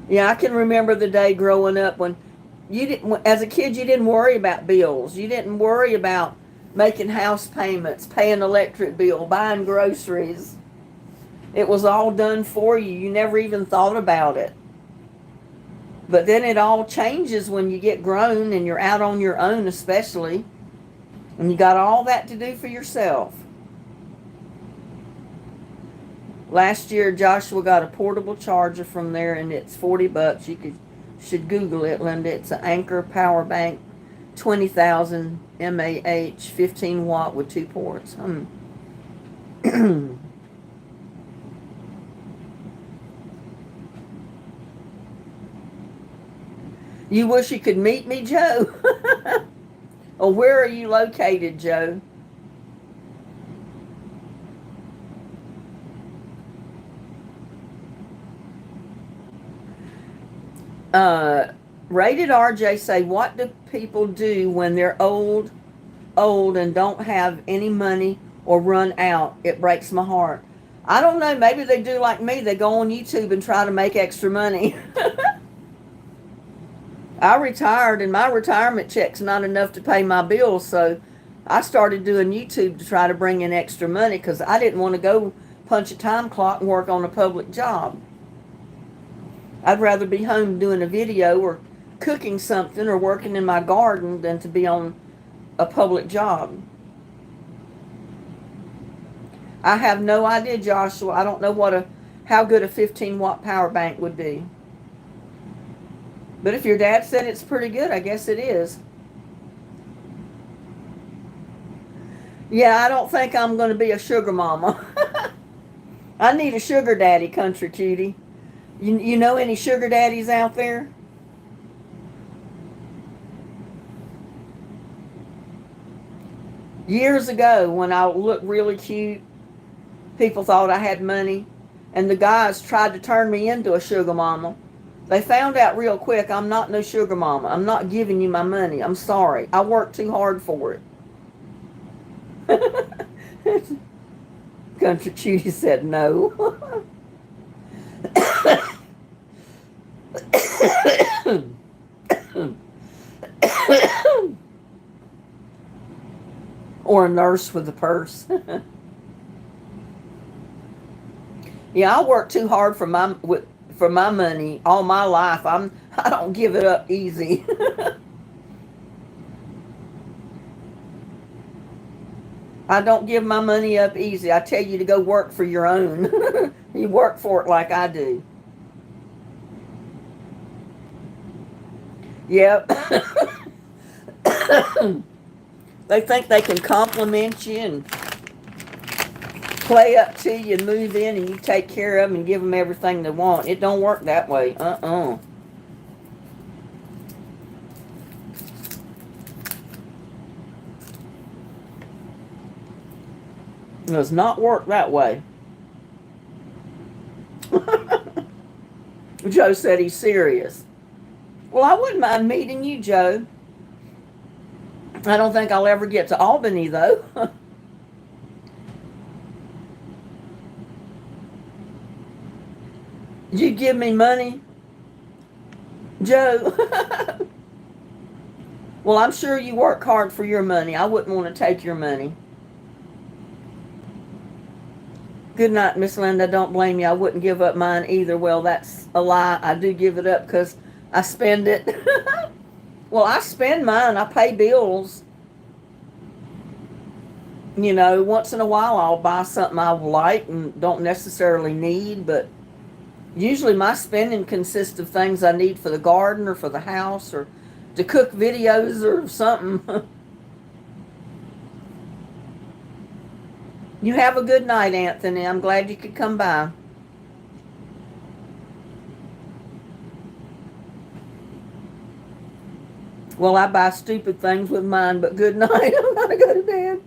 Yeah, I can remember the day growing up when you didn't, as a kid, you didn't worry about bills. You didn't worry about making house payments, paying electric bill, buying groceries. It was all done for you. You never even thought about it. But then it all changes when you get grown and you're out on your own, especially. And you got all that to do for yourself. Last year, Joshua got a portable charger from there, and it's $40. You should Google it, Linda. It's an Anchor power bank, 20,000 mAh, 15 watt with 2 ports. You wish you could meet me, Joe? Or where are you located, Joe? Rated RJ say, what do people do when they're old and don't have any money or run out? It breaks my heart. I don't know. Maybe they do like me. They go on YouTube and try to make extra money. I retired and my retirement check's not enough to pay my bills, so I started doing YouTube to try to bring in extra money because I didn't want to go punch a time clock and work on a public job. I'd rather be home doing a video or cooking something or working in my garden than to be on a public job. I have no idea, Joshua. I don't know how good a 15-watt power bank would be. But if your dad said it's pretty good, I guess it is. Yeah, I don't think I'm going to be a sugar mama. I need a sugar daddy, country cutie. You know any sugar daddies out there? Years ago, when I looked really cute, people thought I had money, and the guys tried to turn me into a sugar mama. They found out real quick, I'm not no sugar mama. I'm not giving you my money. I'm sorry. I worked too hard for it. Country Cutie said no. Or a nurse with a purse. Yeah, I worked too hard for my money all my life. I don't give it up easy. I don't give my money up easy. I tell you to go work for your own. You work for it like I do. Yep. They think they can compliment you and play up to you and move in and you take care of them and give them everything they want. It don't work that way. It does not work that way. Joe said he's serious. Well, I wouldn't mind meeting you, Joe. I don't think I'll ever get to Albany, though. You give me money, Joe? Well, I'm sure you work hard for your money. I wouldn't want to take your money. Good night, Miss Linda. Don't blame you. I wouldn't give up mine either. Well, that's a lie. I do give it up because I spend it. Well, I spend mine. I pay bills. You know, once in a while I'll buy something I like and don't necessarily need, but usually my spending consists of things I need for the garden or for the house or to cook videos or something. You have a good night, Anthony. I'm glad you could come by. Well, I buy stupid things with mine, but good night. I'm going to go to bed.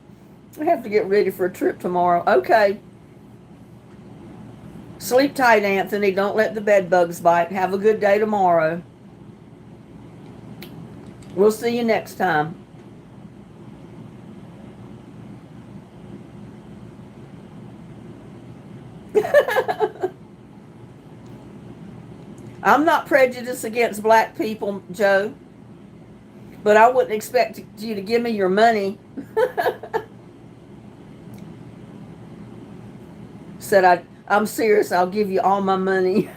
I have to get ready for a trip tomorrow. Okay. Sleep tight, Anthony. Don't let the bed bugs bite. Have a good day tomorrow. We'll see you next time. I'm not prejudiced against black people, Joe, but I wouldn't expect you to give me your money. Said I'm serious. I'll give you all my money.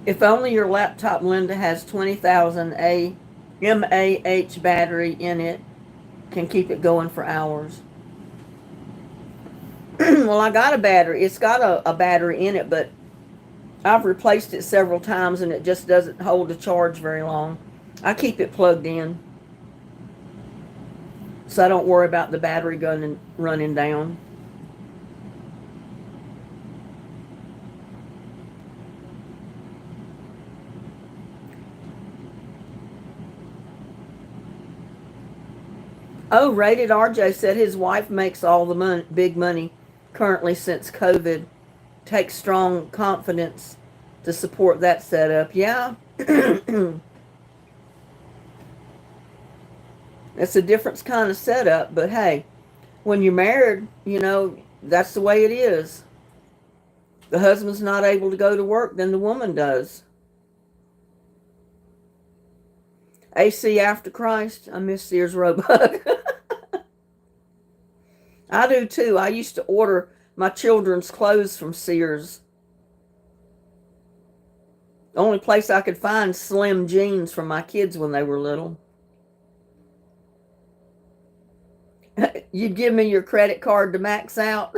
If only your laptop, Linda, has 20,000 mAh battery in it, can keep it going for hours. Well, I got a battery. It's got a battery in it, but I've replaced it several times and it just doesn't hold a charge very long. I keep it plugged in so I don't worry about the battery running down. Oh, Rated RJ said his wife makes all the big money currently since COVID. Takes strong confidence to support that setup. Yeah. It's a different kind of setup, but hey, when you're married, you know, that's the way it is. The husband's not able to go to work, then the woman does. AC After Christ. I miss Sears Roebuck. I do too. I used to order my children's clothes from Sears. The only place I could find slim jeans for my kids when they were little. You'd give me your credit card to max out?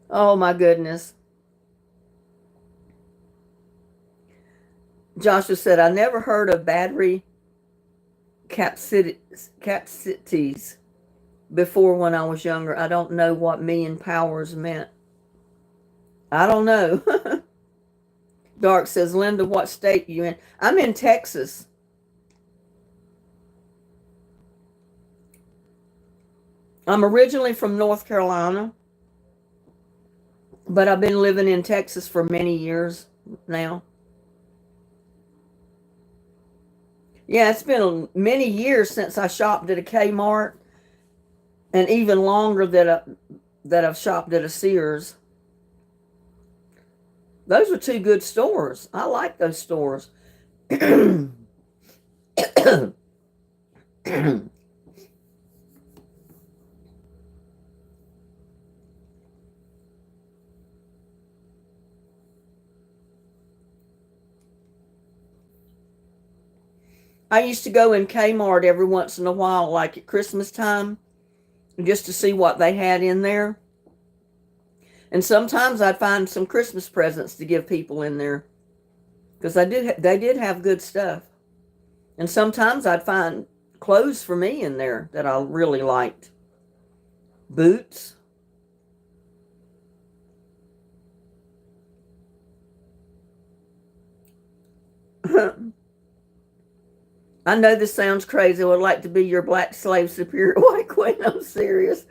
Oh my goodness. Joshua said, I never heard of battery capacitors before when I was younger. I don't know what million powers meant. I don't know. Dark says, Linda, what state are you in? I'm in Texas. I'm originally from North Carolina, but I've been living in Texas for many years now. Yeah, it's been many years since I shopped at a Kmart, and even longer that I've shopped at a Sears. Those are two good stores. I like those stores. I used to go in Kmart every once in a while, like at Christmas time, just to see what they had in there. And sometimes I'd find some Christmas presents to give people in there because they did have good stuff. And sometimes I'd find clothes for me in there that I really liked. Boots. I know this sounds crazy. I would like to be your black slave superior white queen. I'm serious.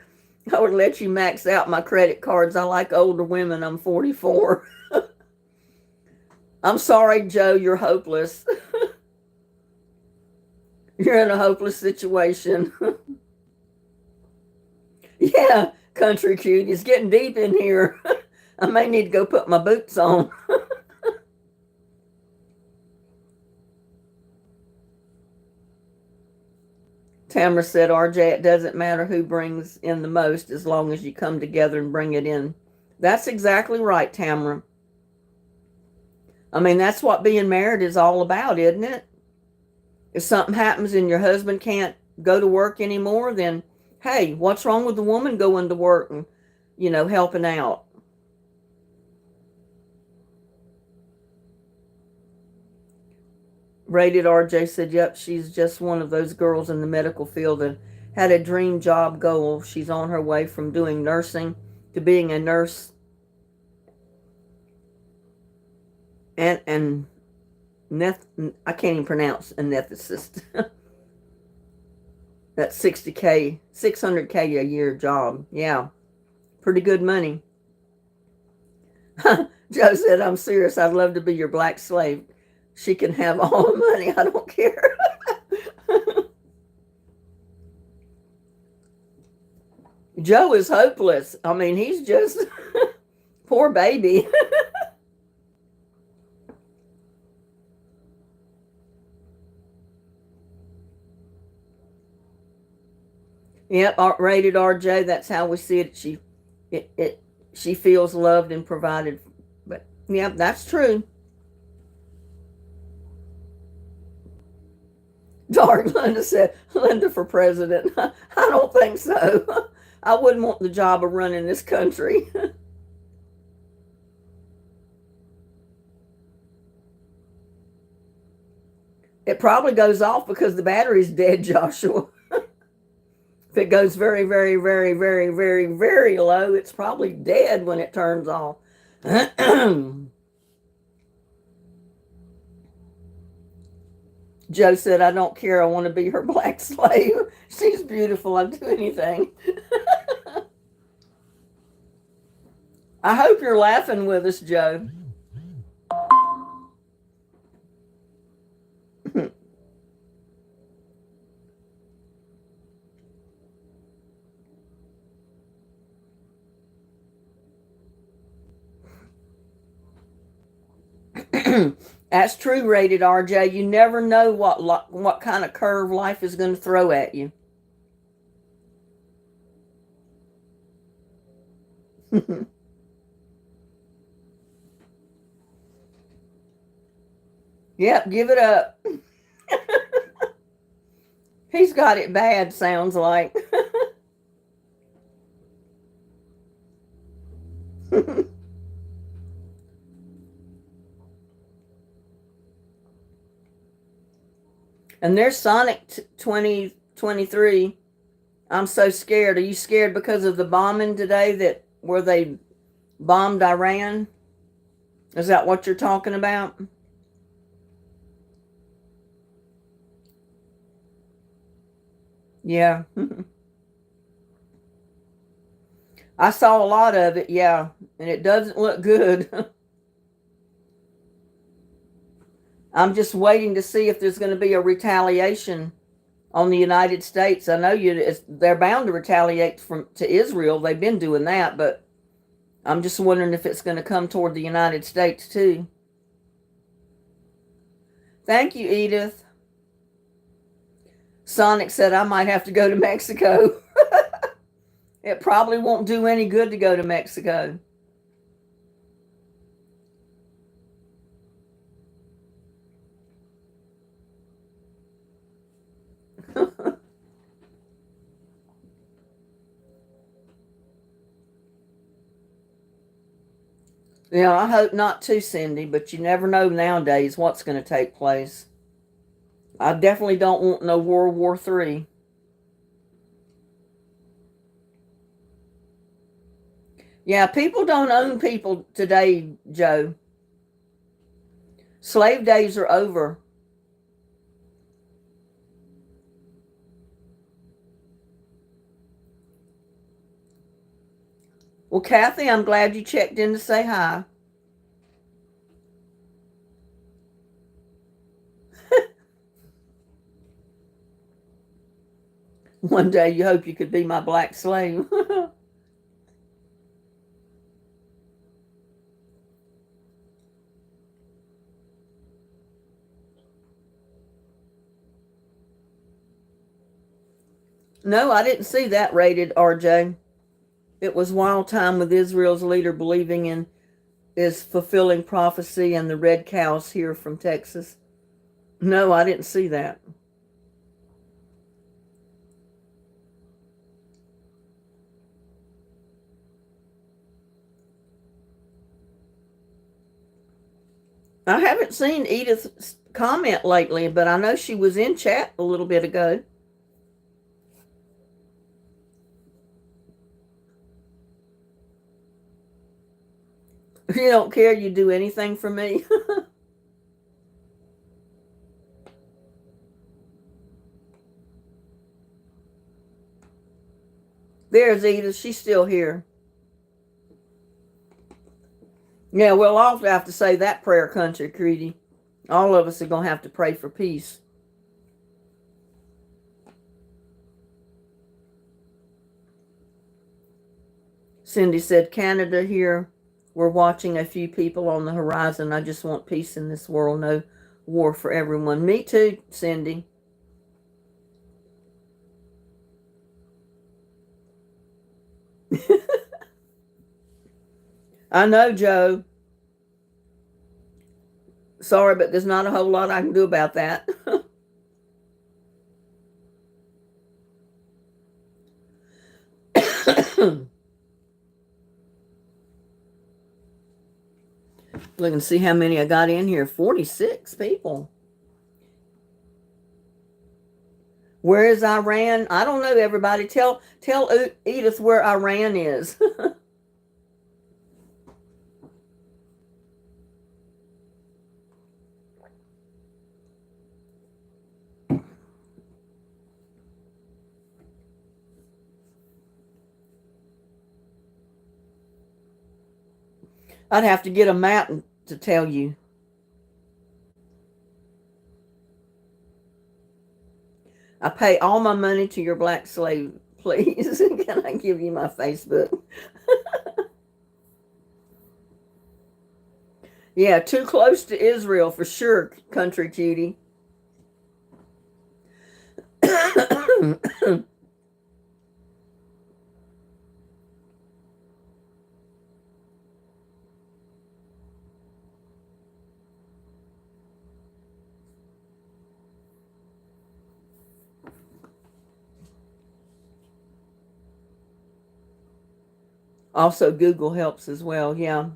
I would let you max out my credit cards. I like older women. I'm 44. I'm sorry, Joe, you're hopeless. You're in a hopeless situation. Yeah, country cute. It's getting deep in here. I may need to go put my boots on. Tamara said, RJ, it doesn't matter who brings in the most as long as you come together and bring it in. That's exactly right, Tamara. I mean, that's what being married is all about, isn't it? If something happens and your husband can't go to work anymore, then hey, what's wrong with the woman going to work and, helping out? Rated RJ said, yep, she's just one of those girls in the medical field that had a dream job goal. She's on her way from doing nursing to being a nurse and I can't even pronounce anesthetist. That's 60K, 600K a year job. Yeah, pretty good money. Joe said, I'm serious. I'd love to be your black slave. She can have all the money. I don't care. Joe is hopeless. I mean, he's just poor baby. Yep, rated RJ. That's how we see it. She feels loved and provided. But yeah, that's true. Dark Linda said, Linda for president. I don't think so. I wouldn't want the job of running this country. It probably goes off because the battery's dead, Joshua. If it goes very, very, very, very, very, very low, it's probably dead when it turns off. Joe said, I don't care. I want to be her black slave. She's beautiful. I'd do anything. I hope you're laughing with us, Joe. That's true, rated RJ. You never know what kind of curve life is going to throw at you. Yep, give it up. He's got it bad, sounds like. And there's Sonic 2023. I'm so scared. Are you scared because of the bombing today where they bombed Iran? Is that what you're talking about? Yeah. I saw a lot of it, yeah, and it doesn't look good. I'm just waiting to see if there's going to be a retaliation on the United States. I know they're bound to retaliate to Israel. They've been doing that, but I'm just wondering if it's going to come toward the United States too. Thank you, Edith. Sonic said I might have to go to Mexico. It probably won't do any good to go to Mexico. Yeah, I hope not too, Cindy, but you never know nowadays what's going to take place. I definitely don't want no World War III. Yeah, people don't own people today, Joe. Slave days are over. Well, Kathy, I'm glad you checked in to say hi. One day you hope you could be my black slave. No, I didn't see that rated, RJ. It was Wild Time with Israel's leader believing in is fulfilling prophecy and the red cows here from Texas. No, I didn't see that. I haven't seen Edith's comment lately, but I know she was in chat a little bit ago. You don't care you do anything for me. There's Edith. She's still here. Yeah, we'll all have to say that prayer, country Creedy. All of us are going to have to pray for peace. Cindy said, Canada here. We're watching a few people on the horizon. I just want peace in this world. No war for everyone. Me too, Cindy. I know, Joe. Sorry, but there's not a whole lot I can do about that. Look and see how many I got in here. 46 people. Where is Iran? I don't know, everybody. Tell Edith where Iran is. I'd have to get a map to tell you. I pay all my money to your black slave, please. Can I give you my Facebook? Yeah, too close to Israel for sure, country cutie. Also, Google helps as well, yeah.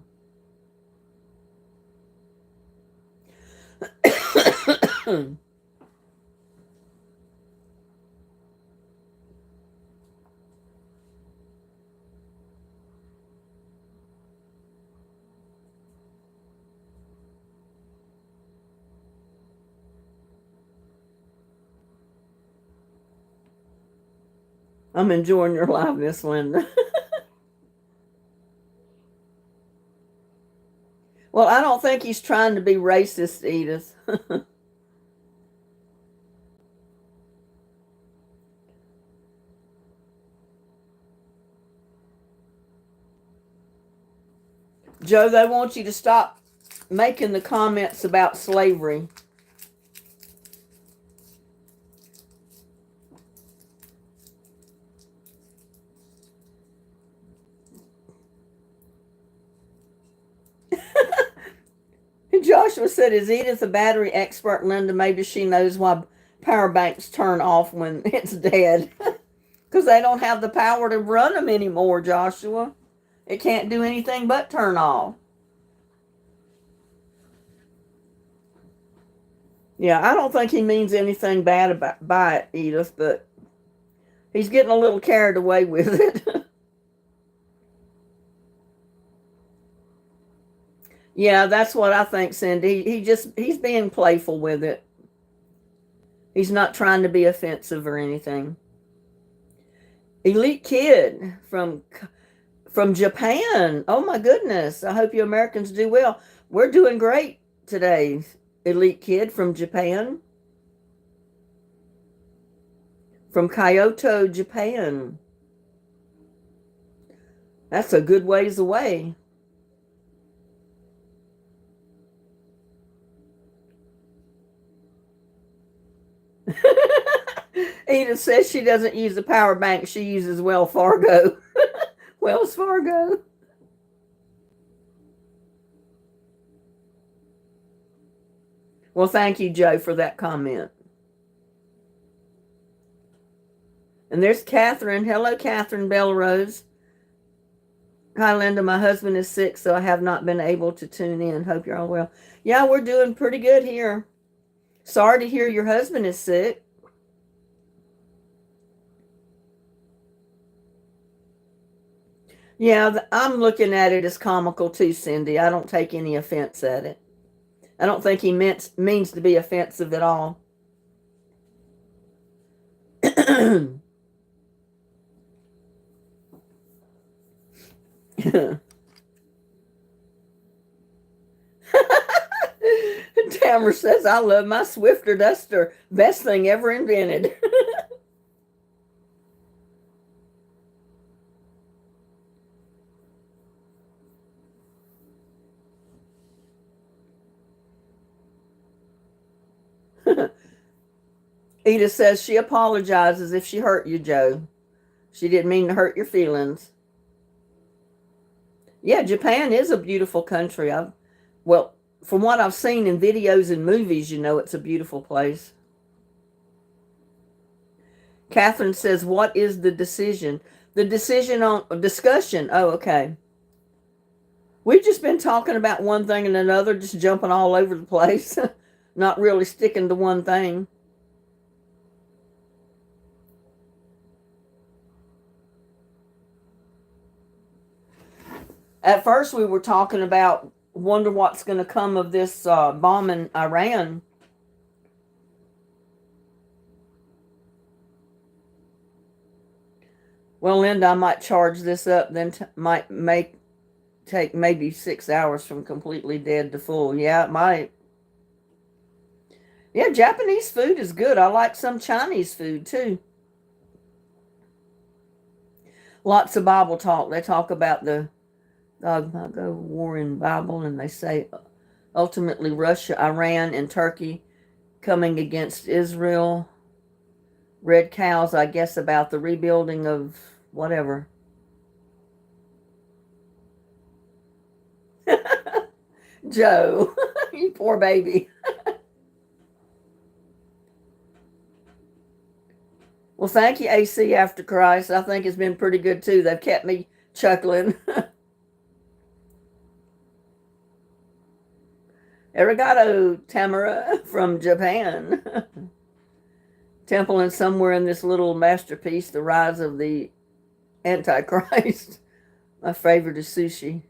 I'm enjoying your liveness, Linda. Well, I don't think he's trying to be racist, Edith. Joe, they want you to stop making the comments about slavery. Joshua said, is Edith a battery expert, Linda? Maybe she knows why power banks turn off when it's dead. Because they don't have the power to run them anymore, Joshua. It can't do anything but turn off. Yeah, I don't think he means anything bad about by it, Edith, but he's getting a little carried away with it. Yeah, that's what I think, Cindy. He's being playful with it. He's not trying to be offensive or anything. Elite Kid from Japan. Oh my goodness. I hope you Americans do well. We're doing great today. Elite Kid from Japan. From Kyoto, Japan. That's a good ways away. Edith says she doesn't use the power bank. She uses Wells Fargo. Wells Fargo. Well, thank you, Joe, for that comment. And there's Catherine. Hello, Catherine Belrose. Hi, Linda. My husband is sick, so I have not been able to tune in. Hope you're all well. Yeah, we're doing pretty good here. Sorry to hear your husband is sick. Yeah, I'm looking at it as comical too, Cindy. I don't take any offense at it. I don't think he means to be offensive at all. Tamara says, I love my Swifter Duster. Best thing ever invented. Edith says she apologizes if she hurt you, Joe. She didn't mean to hurt your feelings. Yeah, Japan is a beautiful country. Well, from what I've seen in videos and movies, it's a beautiful place. Catherine says, what is the decision? The decision on discussion. Oh, okay. We've just been talking about one thing and another, just jumping all over the place, not really sticking to one thing. At first, we were talking about wonder what's going to come of this bomb in Iran. Well, Linda, I might charge this up, then might take maybe 6 hours from completely dead to full. Yeah, it might. Yeah, Japanese food is good. I like some Chinese food too. Lots of Bible talk. They talk about the war in Bible, and they say ultimately Russia, Iran, and Turkey coming against Israel. Red cows, I guess, about the rebuilding of whatever. Joe, you poor baby. Well, thank you, AC After Christ. I think it's been pretty good too. They've kept me chuckling. Arigato, Tamara from Japan. Temple and somewhere in this little masterpiece, The Rise of the Antichrist. My favorite is sushi.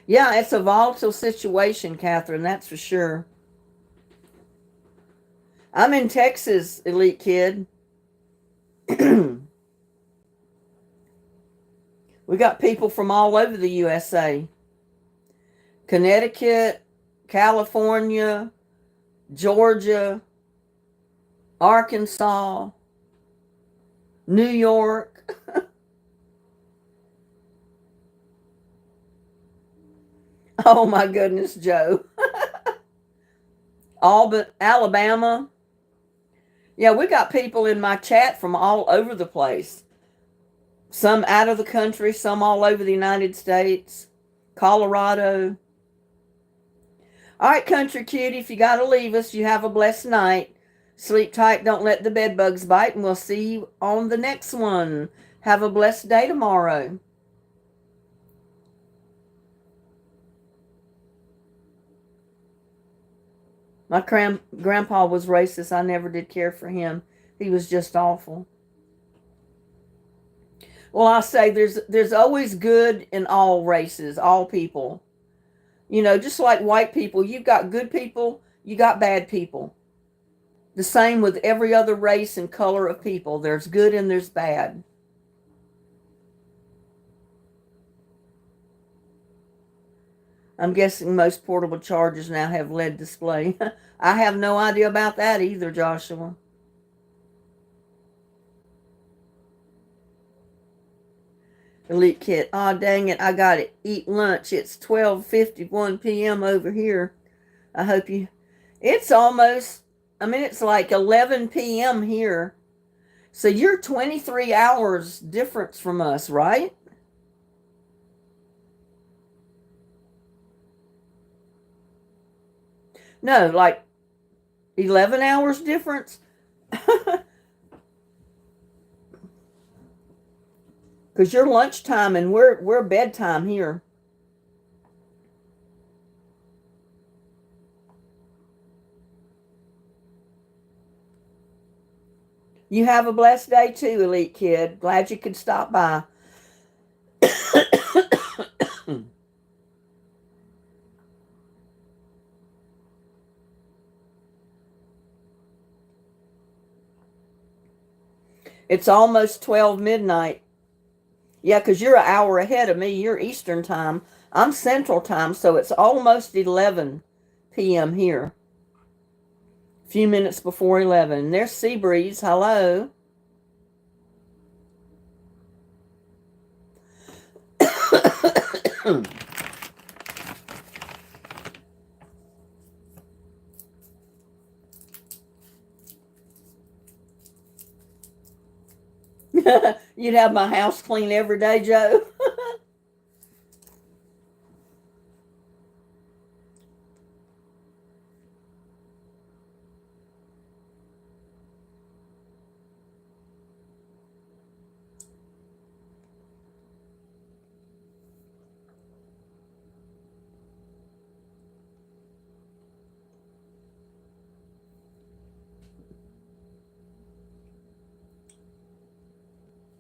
Yeah, it's a volatile situation, Catherine, that's for sure. I'm in Texas, Elite Kid. We got people from all over the USA. Connecticut, California, Georgia, Arkansas, New York. Oh my goodness, Joe. Alabama. Yeah, we got people in my chat from all over the place. Some out of the country, some all over the United States, Colorado. All right, country cutie, if you got to leave us, you have a blessed night. Sleep tight, don't let the bed bugs bite, and we'll see you on the next one. Have a blessed day tomorrow. My grandpa was racist. I never did care for him. He was just awful. Well, I say there's always good in all races, all people. You know, just like white people, you've got good people, you got bad people. The same with every other race and color of people. There's good and there's bad. I'm guessing most portable chargers now have LED display. I have no idea about that either, Joshua. Elite Kit. Oh, dang it. I got to eat lunch. It's 12:51 p.m. over here. I hope you... It's almost... it's like 11 p.m. here. So you're 23 hours difference from us, right? No, like 11 hours difference? Because you're lunchtime and we're bedtime here. You have a blessed day too, Elite Kid. Glad you could stop by. It's almost 12 midnight. Yeah, because you're an hour ahead of me. You're Eastern time. I'm Central time, so it's almost 11 p.m. here. A few minutes before 11. There's Seabreeze. Hello. You'd have my house clean every day, Joe.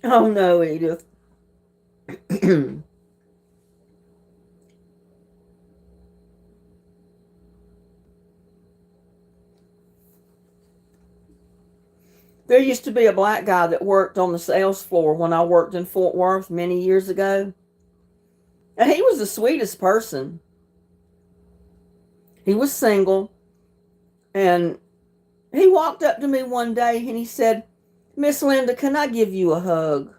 Oh no, Edith. There used to be a black guy that worked on the sales floor when I worked in Fort Worth many years ago. And he was the sweetest person. He was single. And he walked up to me one day and he said, "Miss Linda, can I give you a hug?"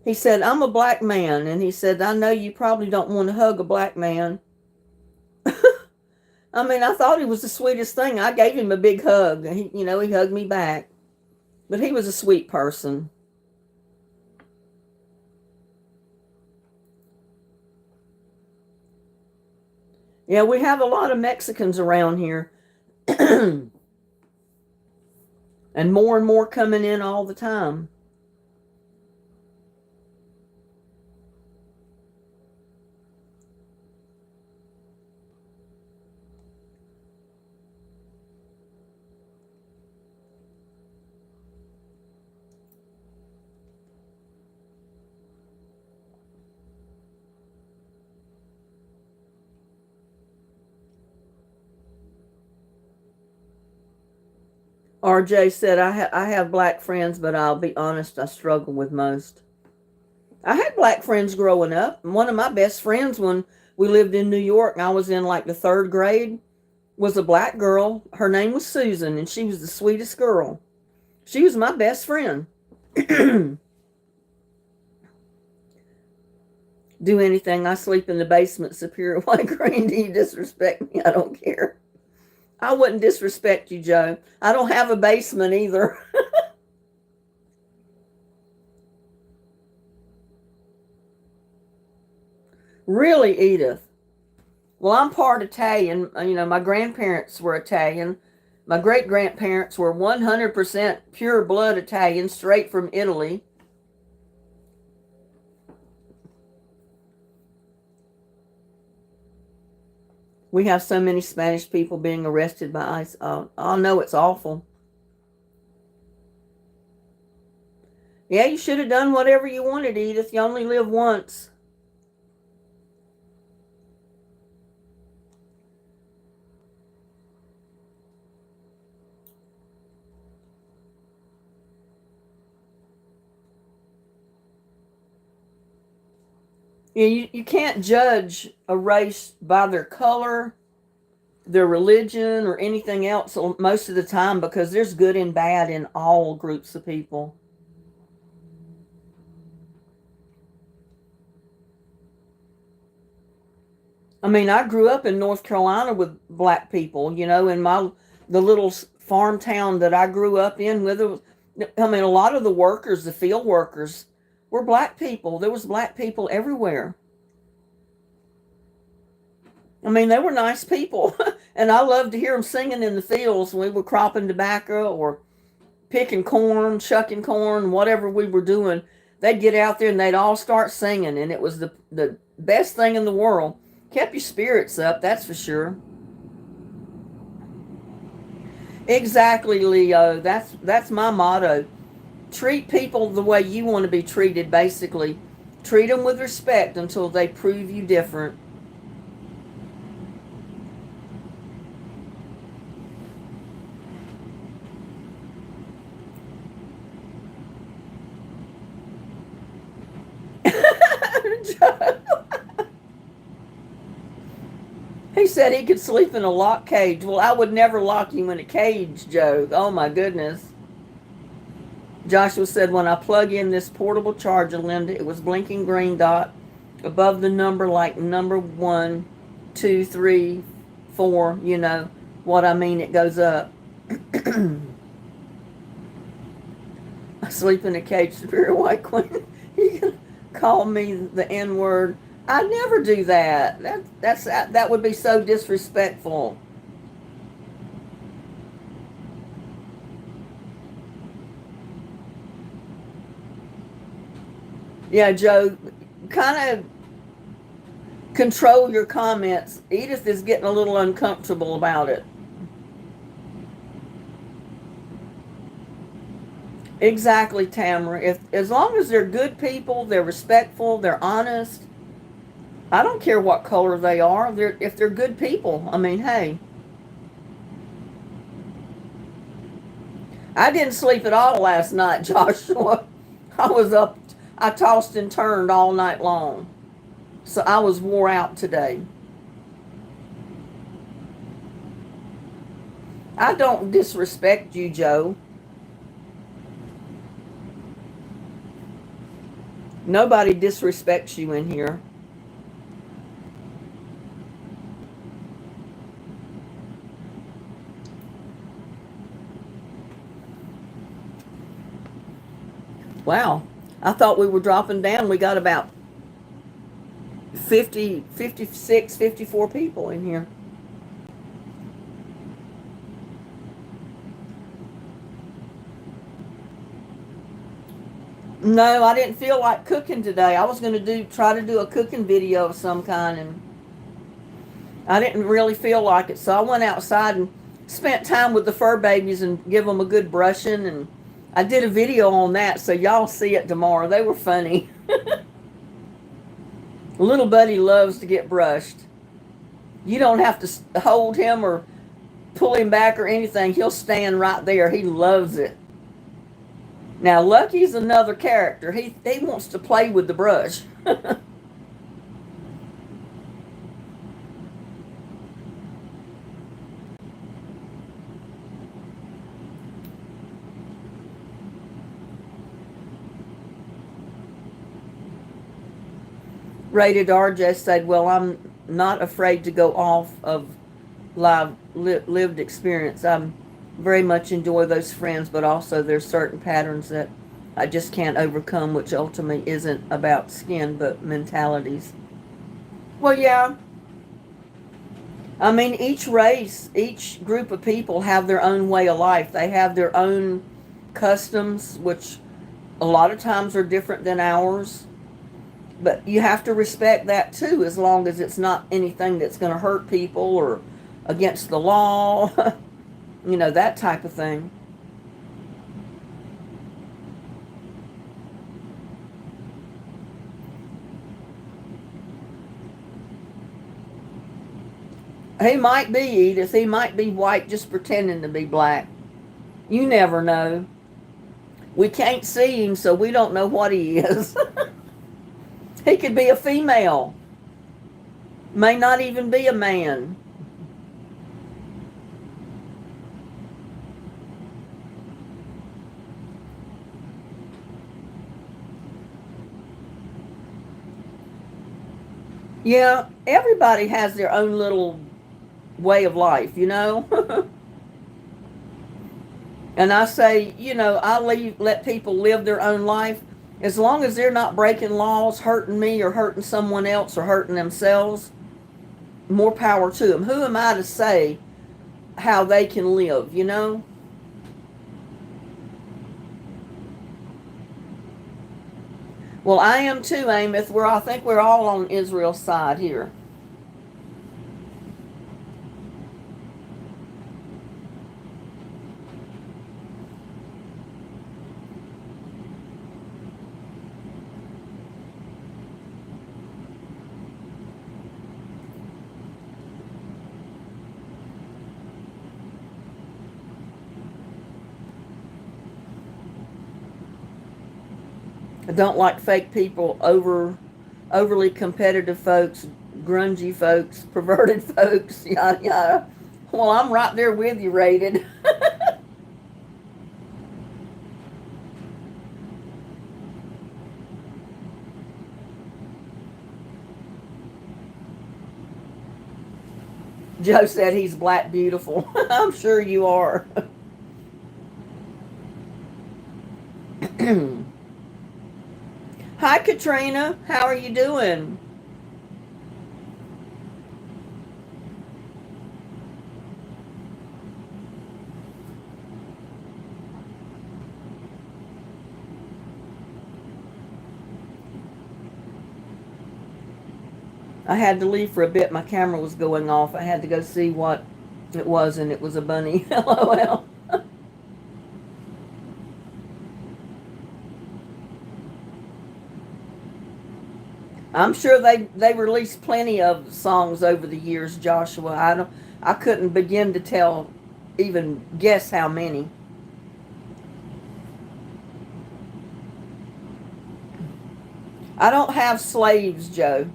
He said, "I'm a black man." And he said, "I know you probably don't want to hug a black man." I thought he was the sweetest thing. I gave him a big hug. He hugged me back. But he was a sweet person. Yeah, we have a lot of Mexicans around here. And more coming in all the time. RJ said, I have black friends, but I'll be honest, I struggle with most. I had black friends growing up. And one of my best friends when we lived in New York, and I was in like the third grade, was a black girl. Her name was Susan, and she was the sweetest girl. She was my best friend. Do anything. I sleep in the basement, Superior White Green. Do you disrespect me? I don't care. I wouldn't disrespect you, Joe. I don't have a basement either. Really, Edith? Well, I'm part Italian. My grandparents were Italian. My great grandparents were 100% pure blood Italian, straight from Italy. We have so many Spanish people being arrested by ICE. I know it's awful. Yeah, you should have done whatever you wanted, Edith. You only live once. Yeah, you can't judge a race by their color, their religion, or anything else most of the time, because there's good and bad in all groups of people. I mean, I grew up in North Carolina with black people, in the little farm town that I grew up in with. I mean, a lot of the workers, the field workers, were black people. There was black people everywhere. I mean, they were nice people, and I loved to hear them singing in the fields when we were cropping tobacco or picking corn, shucking corn, whatever we were doing. They'd get out there and they'd all start singing, and it was the best thing in the world. Kept your spirits up, that's for sure. Exactly, Leo. That's my motto. Treat people the way you want to be treated, basically. Treat them with respect until they prove you different. He said he could sleep in a lock cage. Well, I would never lock you in a cage, Joe. Oh my goodness. Joshua said, when I plug in this portable charger, Linda, it was blinking green dot above the number, like number 1, 2, 3, 4. You know what I mean? It goes up. I sleep in a cage, Superior White Queen. You can call me the N word. I never do that. That would be so disrespectful. Yeah, Joe, kind of control your comments. Edith is getting a little uncomfortable about it. Exactly, Tamara. If as long as they're good people, they're respectful, they're honest. I don't care what color they are. If they're good people. I mean, hey, I didn't sleep at all last night, Joshua. I was up. I tossed and turned all night long. So I was wore out today. I don't disrespect you, Joe. Nobody disrespects you in here. Wow. I thought we were dropping down. We got about 50, 56, 54 people in here. No, I didn't feel like cooking today. I was going to try to do a cooking video of some kind, and I didn't really feel like it. So I went outside and spent time with the fur babies and give them a good brushing, and I did a video on that, so y'all see it tomorrow. They were funny. Little buddy loves to get brushed. You don't have to hold him or pull him back or anything. He'll stand right there. He loves it. Now, Lucky's another character. He wants to play with the brush. Rated R just said, well, I'm not afraid to go off of lived experience. I'm very much enjoy those friends, but also there's certain patterns that I just can't overcome, which ultimately isn't about skin, but mentalities. Well, yeah. I mean, each race, each group of people have their own way of life. They have their own customs, which a lot of times are different than ours. But you have to respect that too, as long as it's not anything that's going to hurt people or against the law, that type of thing. He might be, Edith. He might be white just pretending to be black. You never know. We can't see him, so we don't know what he is. He could be a female. May not even be a man. Yeah, everybody has their own little way of life, And I say, let people live their own life as long as they're not breaking laws, hurting me or hurting someone else or hurting themselves. More power to them. Who am I to say how they can live, Well, I am too, Amos. I think we're all on Israel's side here. I don't like fake people, overly competitive folks, grungy folks, perverted folks, yada yada. Well, I'm right there with you, Rated. Joe said he's black beautiful. I'm sure you are. Hi, Katrina. How are you doing? I had to leave for a bit. My camera was going off. I had to go see what it was, and it was a bunny. LOL. I'm sure they released plenty of songs over the years, Joshua. I couldn't begin to tell, even guess how many. I don't have slaves, Joe.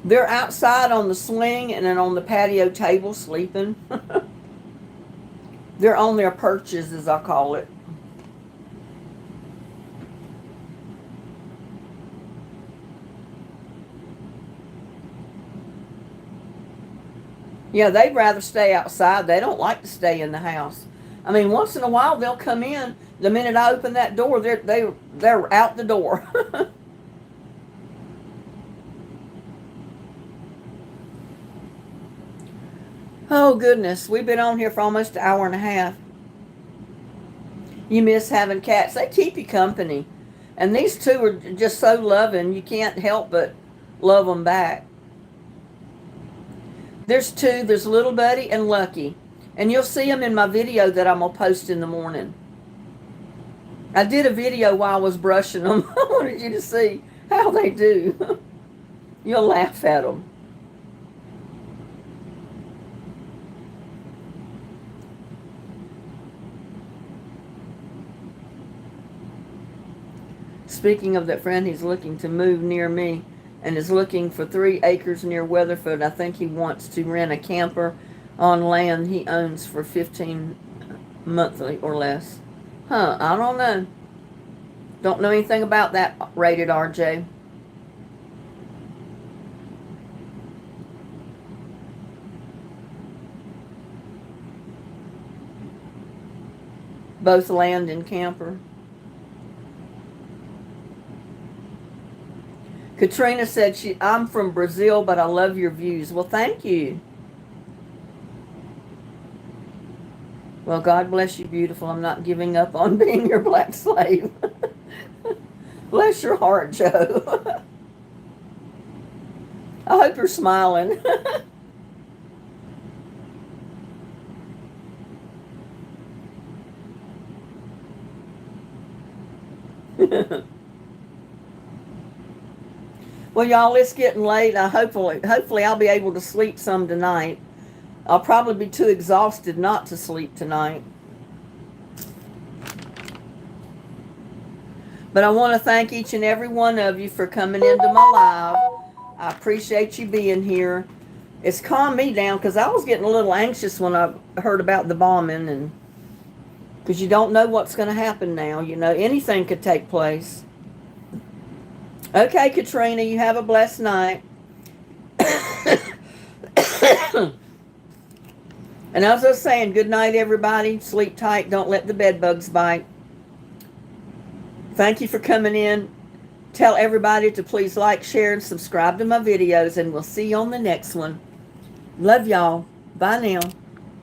They're outside on the swing and then on the patio table sleeping. They're on their perches, as I call it. Yeah, they'd rather stay outside. They don't like to stay in the house. I mean, once in a while they'll come in. The minute I open that door, they're out the door. Oh goodness, we've been on here for almost an hour and a half. You miss having cats. They keep you company. And these two are just so loving, you can't help but love them back. There's two. There's Little Buddy and Lucky. And you'll see them in my video that I'm going to post in the morning. I did a video while I was brushing them. I wanted you to see how they do. You'll laugh at them. Speaking of that friend, he's looking to move near me and is looking for 3 acres near Weatherford. I think he wants to rent a camper on land he owns for 15 monthly or less. I don't know. Don't know anything about that, Rated RJ. both land and camper. Katrina said, I'm from Brazil, but I love your views. Well, thank you. Well, God bless you, beautiful. I'm not giving up on being your black slave. Bless your heart, Joe. I hope you're smiling. Well, y'all, it's getting late. Hopefully I'll be able to sleep some tonight. I'll probably be too exhausted not to sleep tonight. But I want to thank each and every one of you for coming into my live. I appreciate you being here. It's calmed me down because I was getting a little anxious when I heard about the bombing, and because you don't know what's going to happen now. You know, anything could take place. Okay, Katrina, you have a blessed night. And as I was saying, good night, everybody. Sleep tight. Don't let the bed bugs bite. Thank you for coming in. Tell everybody to please like, share, and subscribe to my videos, and we'll see you on the next one. Love y'all. Bye now.